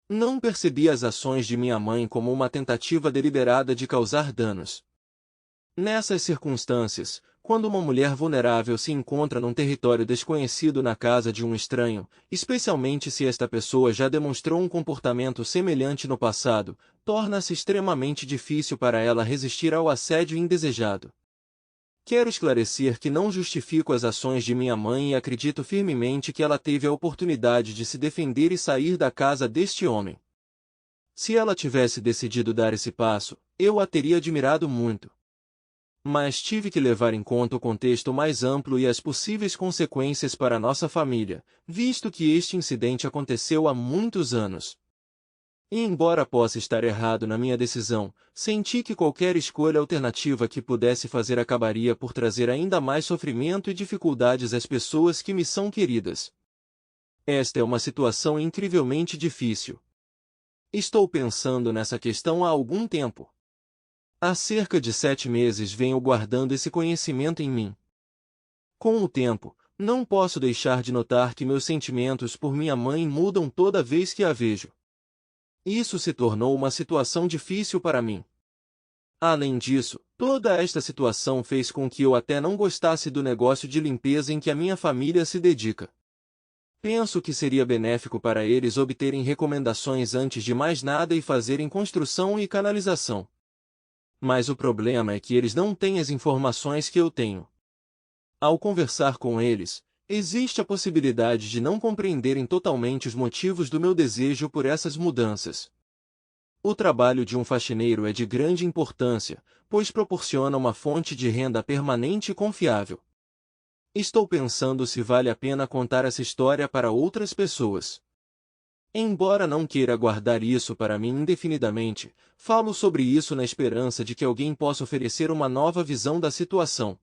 Não percebi as ações de minha mãe como uma tentativa deliberada de causar danos. Nessas circunstâncias, quando uma mulher vulnerável se encontra num território desconhecido na casa de um estranho, especialmente se esta pessoa já demonstrou um comportamento semelhante no passado, torna-se extremamente difícil para ela resistir ao assédio indesejado. Quero esclarecer que não justifico as ações de minha mãe e acredito firmemente que ela teve a oportunidade de se defender e sair da casa deste homem. Se ela tivesse decidido dar esse passo, eu a teria admirado muito. Mas tive que levar em conta o contexto mais amplo e as possíveis consequências para nossa família, visto que este incidente aconteceu há muitos anos. E embora possa estar errado na minha decisão, senti que qualquer escolha alternativa que pudesse fazer acabaria por trazer ainda mais sofrimento e dificuldades às pessoas que me são queridas. Esta é uma situação incrivelmente difícil. Estou pensando nessa questão há algum tempo. Há cerca de 7 meses venho guardando esse conhecimento em mim. Com o tempo, não posso deixar de notar que meus sentimentos por minha mãe mudam toda vez que a vejo. Isso se tornou uma situação difícil para mim. Além disso, toda esta situação fez com que eu até não gostasse do negócio de limpeza em que a minha família se dedica. Penso que seria benéfico para eles obterem recomendações antes de mais nada e fazerem construção e canalização. Mas o problema é que eles não têm as informações que eu tenho. Ao conversar com eles, existe a possibilidade de não compreenderem totalmente os motivos do meu desejo por essas mudanças. O trabalho de um faxineiro é de grande importância, pois proporciona uma fonte de renda permanente e confiável. Estou pensando se vale a pena contar essa história para outras pessoas. Embora não queira guardar isso para mim indefinidamente, falo sobre isso na esperança de que alguém possa oferecer uma nova visão da situação.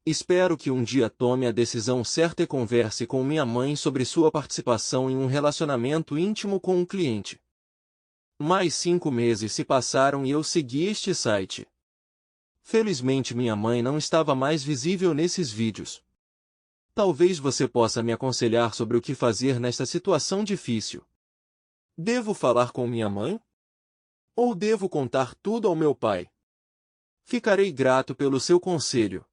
Espero que um dia tome a decisão certa e converse com minha mãe sobre sua participação em um relacionamento íntimo com um cliente. Mais 5 meses se passaram e eu segui este site. Felizmente minha mãe não estava mais visível nesses vídeos. Talvez você possa me aconselhar sobre o que fazer nesta situação difícil. Devo falar com minha mãe? Ou devo contar tudo ao meu pai? Ficarei grato pelo seu conselho.